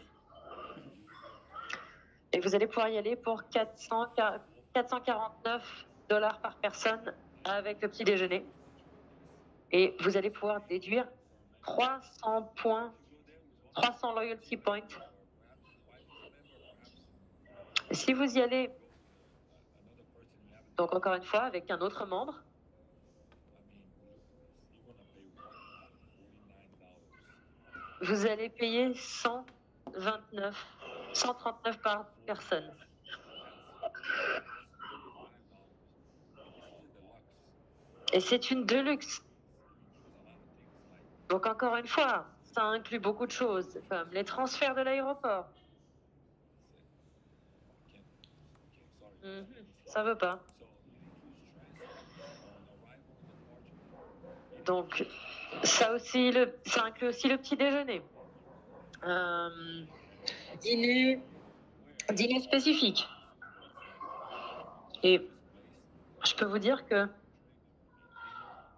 Et vous allez pouvoir y aller pour 449 $ par personne avec le petit déjeuner. Et vous allez pouvoir déduire 300 points, 300 loyalty points. Et si vous y allez, donc encore une fois, avec un autre membre, vous allez payer 139 par personne. Et c'est une Deluxe. Donc encore une fois, ça inclut beaucoup de choses, comme les transferts de l'aéroport. Ça veut pas. Donc ça inclut aussi le petit déjeuner. Dîner spécifique. Et je peux vous dire que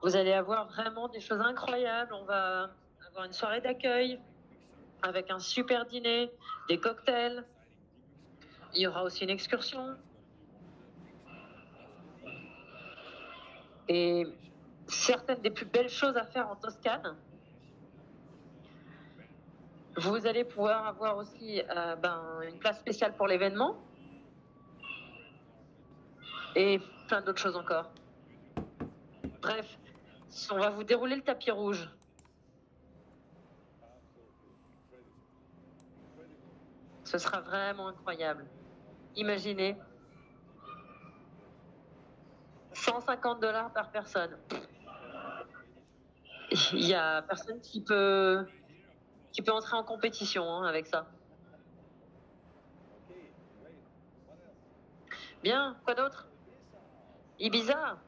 vous allez avoir vraiment des choses incroyables. On va avoir une soirée d'accueil avec un super dîner, des cocktails. Il y aura aussi une excursion. Et certaines des plus belles choses à faire en Toscane. Vous allez pouvoir avoir aussi une place spéciale pour l'événement. Et plein d'autres choses encore. Bref, on va vous dérouler le tapis rouge. Ce sera vraiment incroyable. Imaginez 150 $ par personne. Il y a personne qui peut entrer en compétition avec ça. Bien, quoi d'autre? Ibiza.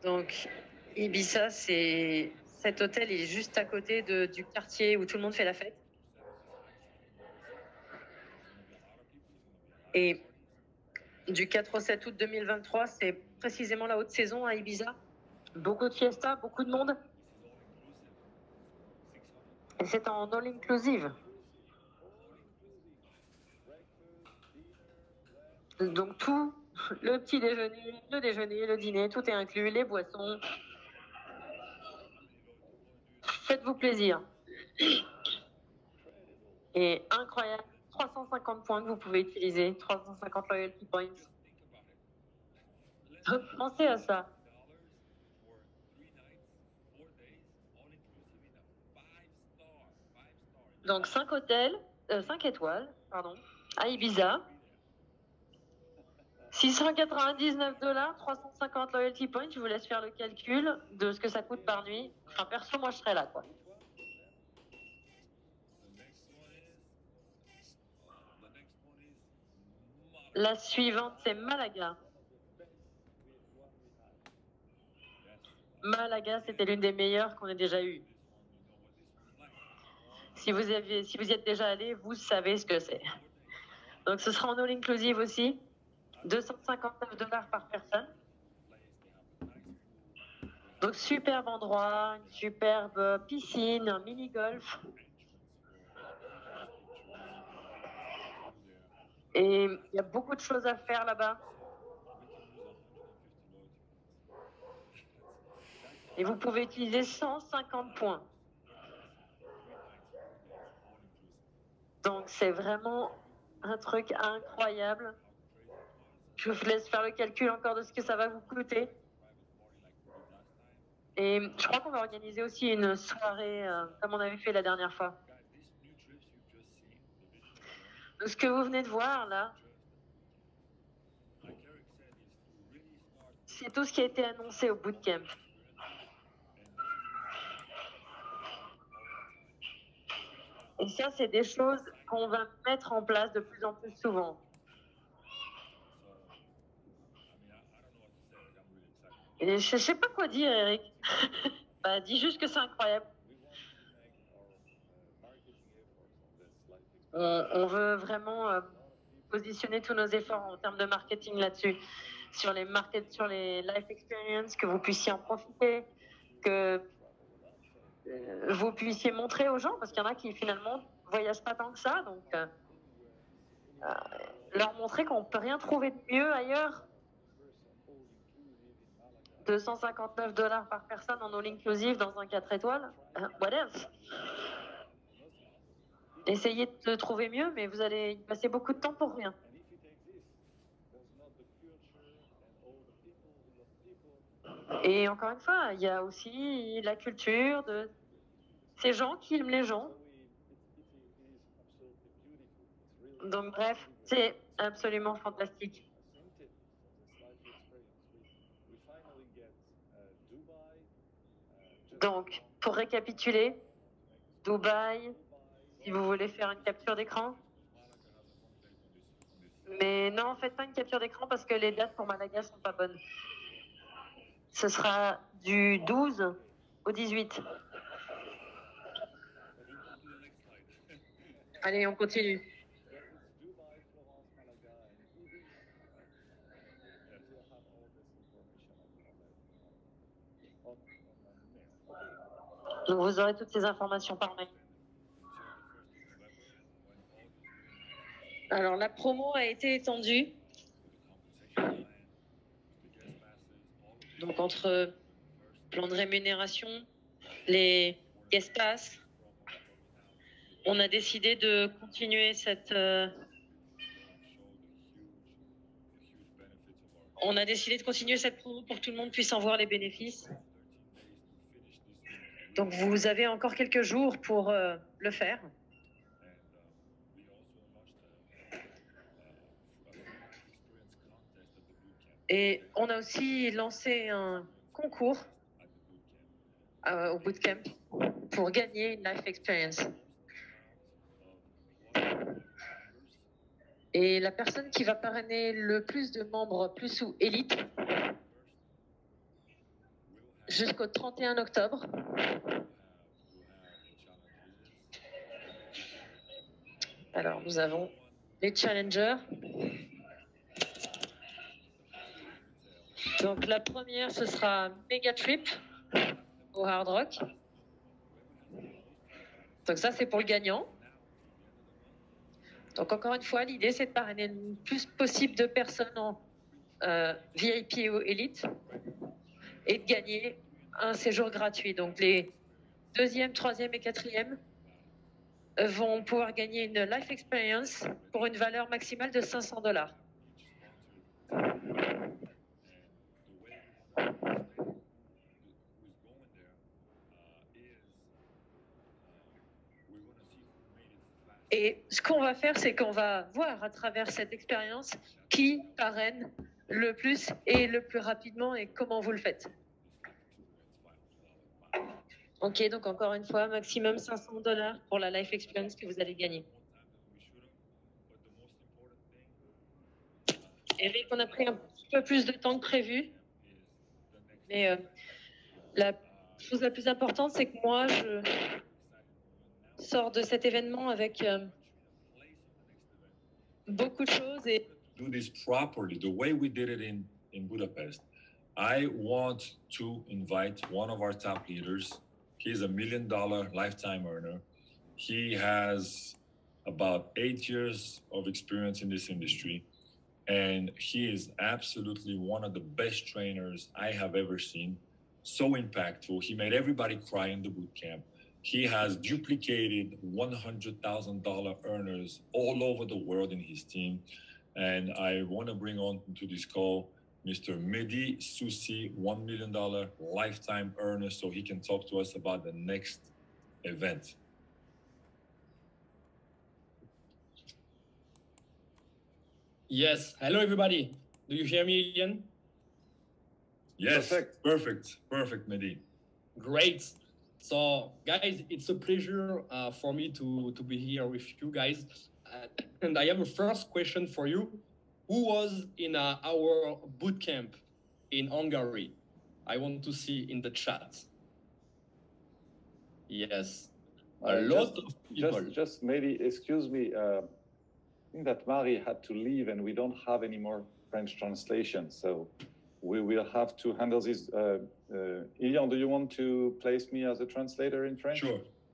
Donc, Ibiza, cet hôtel est juste à côté du quartier où tout le monde fait la fête. Et du 4 au 7 août 2023, c'est précisément la haute saison à Ibiza. Beaucoup de fiesta, beaucoup de monde. Et c'est en all inclusive. Donc tout, le petit déjeuner, le dîner, tout est inclus, les boissons. Faites-vous plaisir. Et incroyable, 350 points que vous pouvez utiliser, 350 loyalty points. Donc pensez à ça. Donc 5 étoiles, à Ibiza. 699 $, 350 loyalty points. Je vous laisse faire le calcul de ce que ça coûte par nuit. Enfin, perso, moi, je serais là, quoi. La suivante, c'est Malaga. Malaga, c'était l'une des meilleures qu'on ait déjà eues. si vous y êtes déjà allé, vous savez ce que c'est. Donc ce sera en all inclusive aussi, 259 $ par personne. Donc superbe endroit, une superbe piscine, un mini-golf. Et il y a beaucoup de choses à faire là-bas. Et vous pouvez utiliser 150 points. Donc c'est vraiment un truc incroyable. Je vous laisse faire le calcul encore de ce que ça va vous coûter. Et je crois qu'on va organiser aussi une soirée comme on avait fait la dernière fois. Donc, ce que vous venez de voir là, c'est tout ce qui a été annoncé au bootcamp. Et ça, c'est des choses qu'on va mettre en place de plus en plus souvent. Et je sais pas quoi dire, Eric. Bah, dis juste que c'est incroyable. On veut vraiment positionner tous nos efforts en termes de marketing là-dessus, sur les life experience, que vous puissiez en profiter, que vous puissiez montrer aux gens, parce qu'il y en a qui finalement ne voyagent pas tant que ça, donc leur montrer qu'on ne peut rien trouver de mieux ailleurs. 259 $ par personne en all inclusive dans un 4 étoiles, what else? Essayez de trouver mieux, mais vous allez y passer beaucoup de temps pour rien. Et encore une fois, il y a aussi la culture de ces gens qui aiment les gens. Donc bref, c'est absolument fantastique. Donc, pour récapituler, Dubaï, si vous voulez faire une capture d'écran. Mais non, faites pas une capture d'écran parce que les dates pour Malaga sont pas bonnes. Ce sera du 12 au 18. Allez, on continue. Donc vous aurez toutes ces informations par mail. Alors la promo a été étendue. Donc entre plan de rémunération, les guest pass, on a décidé de continuer cette promo pour que tout le monde puisse en voir les bénéfices. Donc vous avez encore quelques jours pour le faire. Et on a aussi lancé un concours au bootcamp pour gagner une life experience. Et la personne qui va parrainer le plus de membres plus ou élite jusqu'au 31 octobre. Alors nous avons les challengers. Donc la première, ce sera Mega Trip au Hard Rock. Donc ça, c'est pour le gagnant. Donc encore une fois, l'idée, c'est de parrainer le plus possible de personnes en VIP ou Elite et de gagner un séjour gratuit. Donc les 2e, 3e et 4e vont pouvoir gagner une life experience pour une valeur maximale de 500 $. Et ce qu'on va faire, c'est qu'on va voir à travers cette expérience qui parraine le plus et le plus rapidement et comment vous le faites. Ok, donc encore une fois, maximum 500 $ pour la life experience que vous allez gagner. Eric, on a pris un petit peu plus de temps que prévu, mais la chose la plus importante, c'est que moi, sort de cet événement avec beaucoup de choses et do this properly, the way we did it in Budapest. I want to invite one of our top leaders. He's $1 million lifetime earner. He has about 8 years of experience in this industry, and he is absolutely one of the best trainers I have ever seen. So impactful. He made everybody cry in the boot camp. He has duplicated $100,000 earners all over the world in his team. And I want to bring on to this call Mr. Mehdi Soussi, $1 million lifetime earner, so he can talk to us about the next event. Yes. Hello, everybody. Do you hear me, Ian? Yes. Perfect, Mehdi. Great. So, guys, it's a pleasure for me to be here with you guys. And I have a first question for you. Who was in our boot camp in Hungary? I want to see in the chat. Yes. A lot of people. Just maybe, excuse me, I think that Marie had to leave and we don't have any more French translation. So we will have to handle this. Ilian, do you want to place me as a translator in French?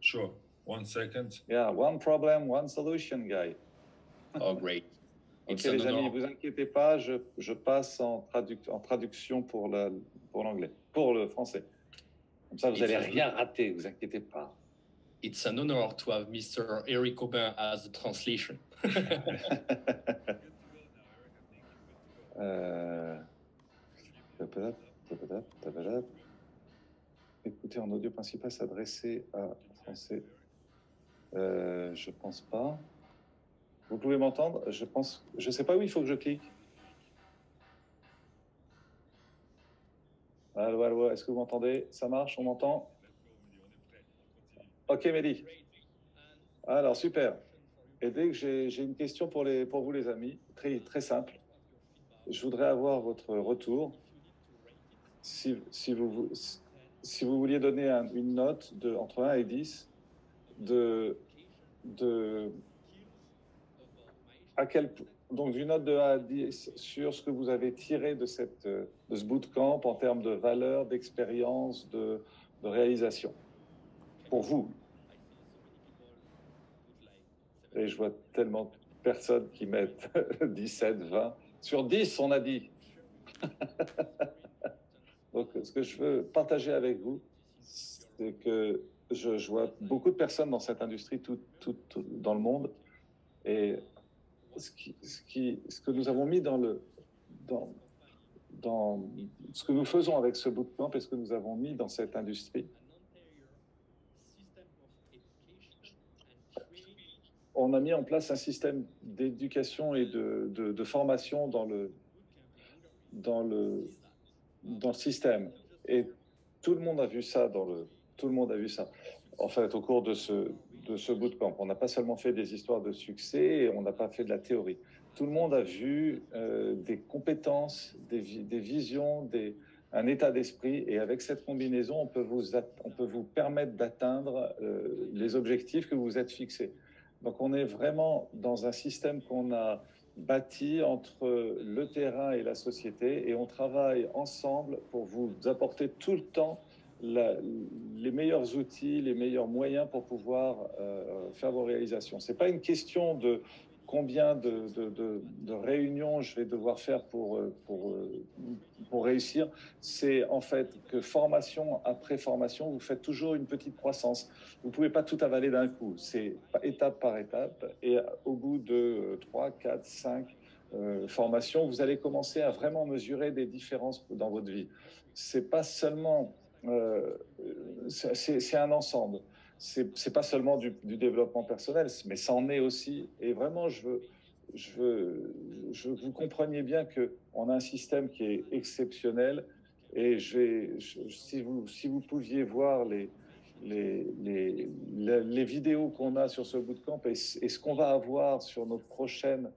Sure. 1 second. Yeah, one problem, one solution, guy. Oh, great. Ok, les amis, ne vous inquiétez pas, je passe en traduction pour l'anglais, pour le français. Comme ça, vous n'allez rien rater, ne vous inquiétez pas. It's an honor to have Mr. Eric Aubin as the translation. Écoutez en audio principal s'adresser à français. Je pense pas. Vous pouvez m'entendre? Je sais pas où il faut que je clique. Allô, est-ce que vous m'entendez? Ça marche? On m'entend? Ok, Mehdi. Alors, super. Et dès que j'ai une question pour vous, les amis, très simple. Je voudrais avoir votre retour. Si vous vouliez donner une note entre 1 et 10 donc une note de 1 à 10 sur ce que vous avez tiré de ce bootcamp en termes de valeur, d'expérience, de réalisation. Pour vous. Et je vois tellement de personnes qui mettent 17, 20. Sur 10, on a dit. Donc, ce que je veux partager avec vous, c'est que je vois beaucoup de personnes dans cette industrie, tout dans le monde. Et ce que nous avons mis dans ce que nous faisons avec ce bootcamp et ce que nous avons mis dans cette industrie, on a mis en place un système d'éducation et de formation dans le système. Et tout le monde a vu ça En fait, au cours de ce bootcamp, on n'a pas seulement fait des histoires de succès et on n'a pas fait de la théorie. Tout le monde a vu des compétences, des visions, un état d'esprit. Et avec cette combinaison, on peut vous permettre d'atteindre les objectifs que vous êtes fixés. Donc, on est vraiment dans un système qu'on a bâti entre le terrain et la société et on travaille ensemble pour vous apporter tout le temps les meilleurs outils, les meilleurs moyens pour pouvoir faire vos réalisations. Ce n'est pas une question de combien de réunions je vais devoir faire pour réussir. C'est en fait que formation après formation, vous faites toujours une petite croissance. Vous ne pouvez pas tout avaler d'un coup. C'est étape par étape. Et au bout de 3, 4, 5 formations, vous allez commencer à vraiment mesurer des différences dans votre vie. C'est pas seulement... c'est un ensemble. C'est pas seulement du développement personnel, mais ça en est aussi. Et vraiment, je veux que vous compreniez bien qu'on a un système qui est exceptionnel. Et si vous pouviez voir les vidéos qu'on a sur ce bootcamp et ce qu'on va avoir sur notre prochaine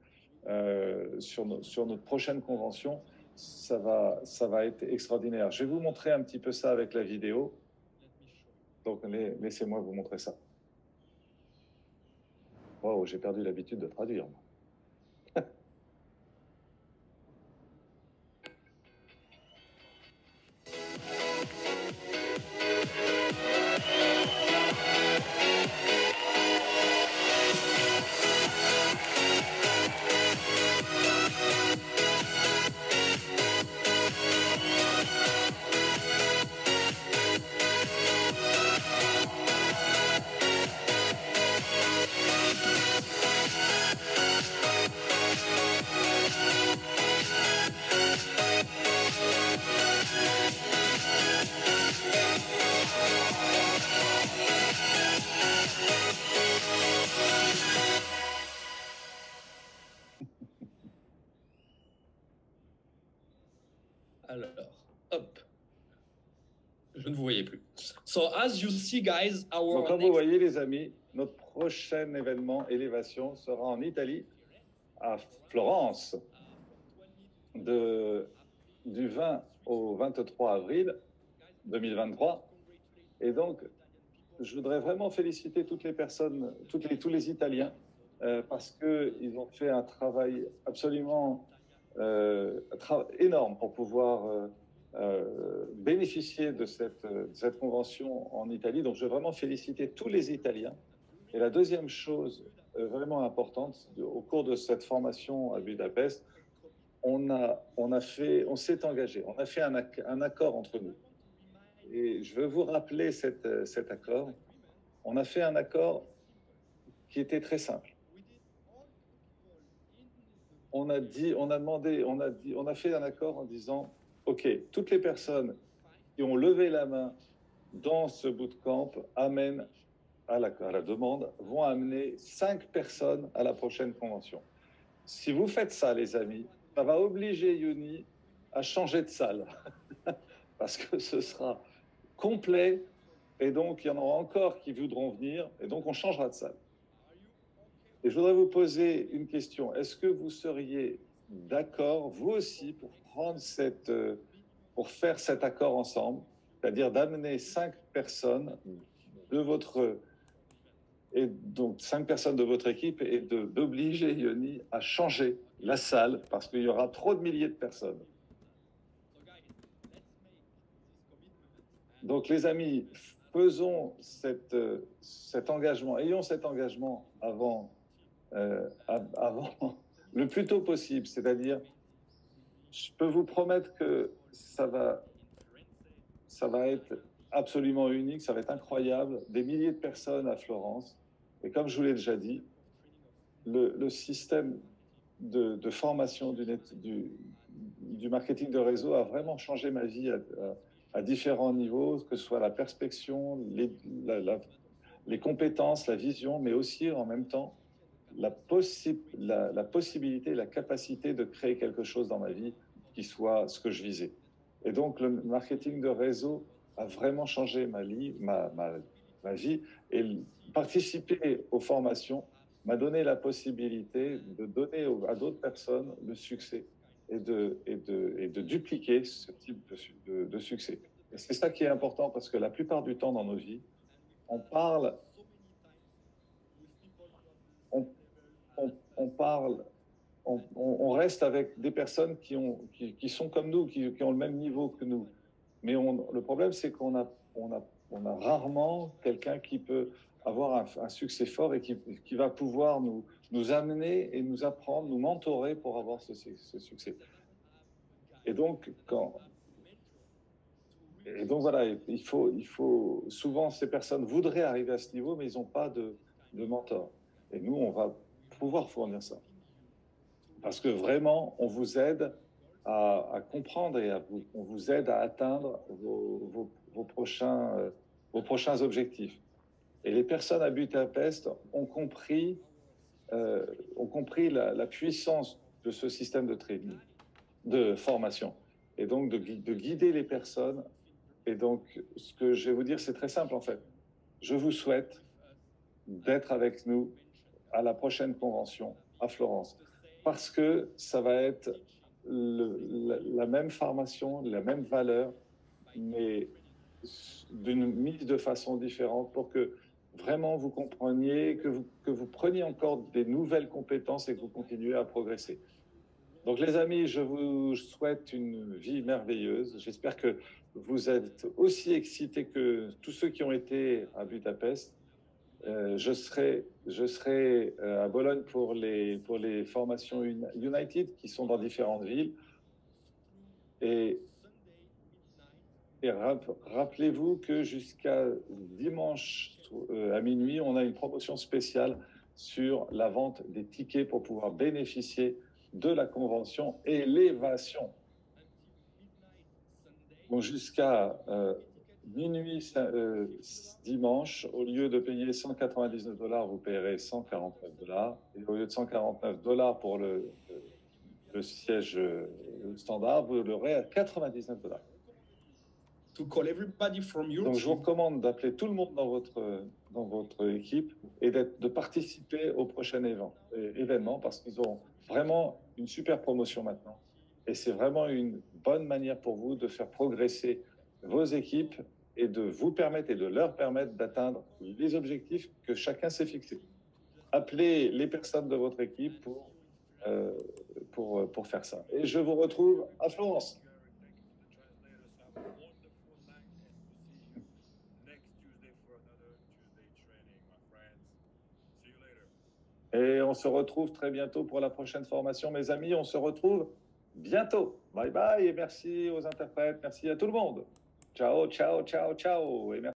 convention, ça va être extraordinaire. Je vais vous montrer un petit peu ça avec la vidéo. Donc, laissez-moi vous montrer ça. Wow, j'ai perdu l'habitude de traduire. Alors, hop. Je ne vous voyais plus. So, as you see, guys, our Donc, comme vous next... voyez, les amis, notre prochain événement Élévation sera en Italie, à Florence, du 20 au 23 avril 2023. Et donc, je voudrais vraiment féliciter toutes les personnes, tous les Italiens, parce qu'ils ont fait un travail absolument énorme pour pouvoir bénéficier de cette convention en Italie. Donc, je veux vraiment féliciter tous les Italiens. Et la deuxième chose vraiment importante, au cours de cette formation à Budapest, on s'est engagé, on a fait un accord entre nous. Et je veux vous rappeler cet accord. On a fait un accord qui était très simple. On a fait un accord en disant, OK, toutes les personnes qui ont levé la main dans ce bootcamp amènent à la demande, vont amener 5 personnes à la prochaine convention. Si vous faites ça, les amis, ça va obliger Yoni à changer de salle parce que ce sera complet et donc il y en aura encore qui voudront venir et donc on changera de salle. Et je voudrais vous poser une question. Est-ce que vous seriez d'accord, vous aussi, pour faire cet accord ensemble, c'est-à-dire d'amener 5 personnes de votre équipe et d'obliger Yoni à changer la salle parce qu'il y aura trop de milliers de personnes. Donc les amis, faisons cet engagement, ayons cet engagement avant le plus tôt possible, c'est-à-dire je peux vous promettre que ça va être absolument unique, ça va être incroyable, des milliers de personnes à Florence. Et comme je vous l'ai déjà dit, le système de formation du marketing de réseau a vraiment changé ma vie à différents niveaux, que ce soit la perspection, les compétences, la vision, mais aussi en même temps la possibilité, la capacité de créer quelque chose dans ma vie qui soit ce que je visais. Et donc, le marketing de réseau a vraiment changé ma vie. Et participer aux formations m'a donné la possibilité de donner à d'autres personnes le succès et de dupliquer ce type de succès. Et c'est ça qui est important parce que la plupart du temps dans nos vies, on reste avec des personnes qui sont comme nous, qui ont le même niveau que nous. Mais le problème, c'est qu'on a rarement quelqu'un qui peut avoir un succès fort et qui va pouvoir nous amener et nous apprendre, nous mentorer pour avoir ce succès. Et donc voilà, il faut souvent ces personnes voudraient arriver à ce niveau, mais ils n'ont pas de mentor. Et nous, on va pouvoir fournir ça. Parce que vraiment, on vous aide à comprendre et on vous aide à atteindre vos prochains objectifs. Et les personnes à Budapest ont compris la puissance de ce système de training, de formation, et donc de guider les personnes. Et donc, ce que je vais vous dire, c'est très simple en fait. Je vous souhaite d'être avec nous à la prochaine convention à Florence, parce que ça va être la même formation, la même valeur, mais mise de façon différente pour que vraiment vous compreniez, que vous preniez encore des nouvelles compétences et que vous continuez à progresser. Donc les amis, je vous souhaite une vie merveilleuse. J'espère que vous êtes aussi excités que tous ceux qui ont été à Budapest. Je serai à Bologne pour les formations United qui sont dans différentes villes. Et rappelez-vous que jusqu'à dimanche à minuit, on a une promotion spéciale sur la vente des tickets pour pouvoir bénéficier de la convention Élévation. Donc jusqu'à minuit dimanche, au lieu de payer $199, vous payerez $149. Et au lieu de $149 pour le siège standard, vous l'aurez à $99. To call everybody from Europe. Donc je vous recommande d'appeler tout le monde dans votre équipe et de participer au prochain événement parce qu'ils ont vraiment une super promotion maintenant. Et c'est vraiment une bonne manière pour vous de faire progresser vos équipes et de vous permettre et de leur permettre d'atteindre les objectifs que chacun s'est fixés. Appelez les personnes de votre équipe pour faire ça. Et je vous retrouve à Florence. Et on se retrouve très bientôt pour la prochaine formation. Mes amis, on se retrouve bientôt. Bye bye et merci aux interprètes. Merci à tout le monde. Ciao, ciao, ciao, ciao. Et merci.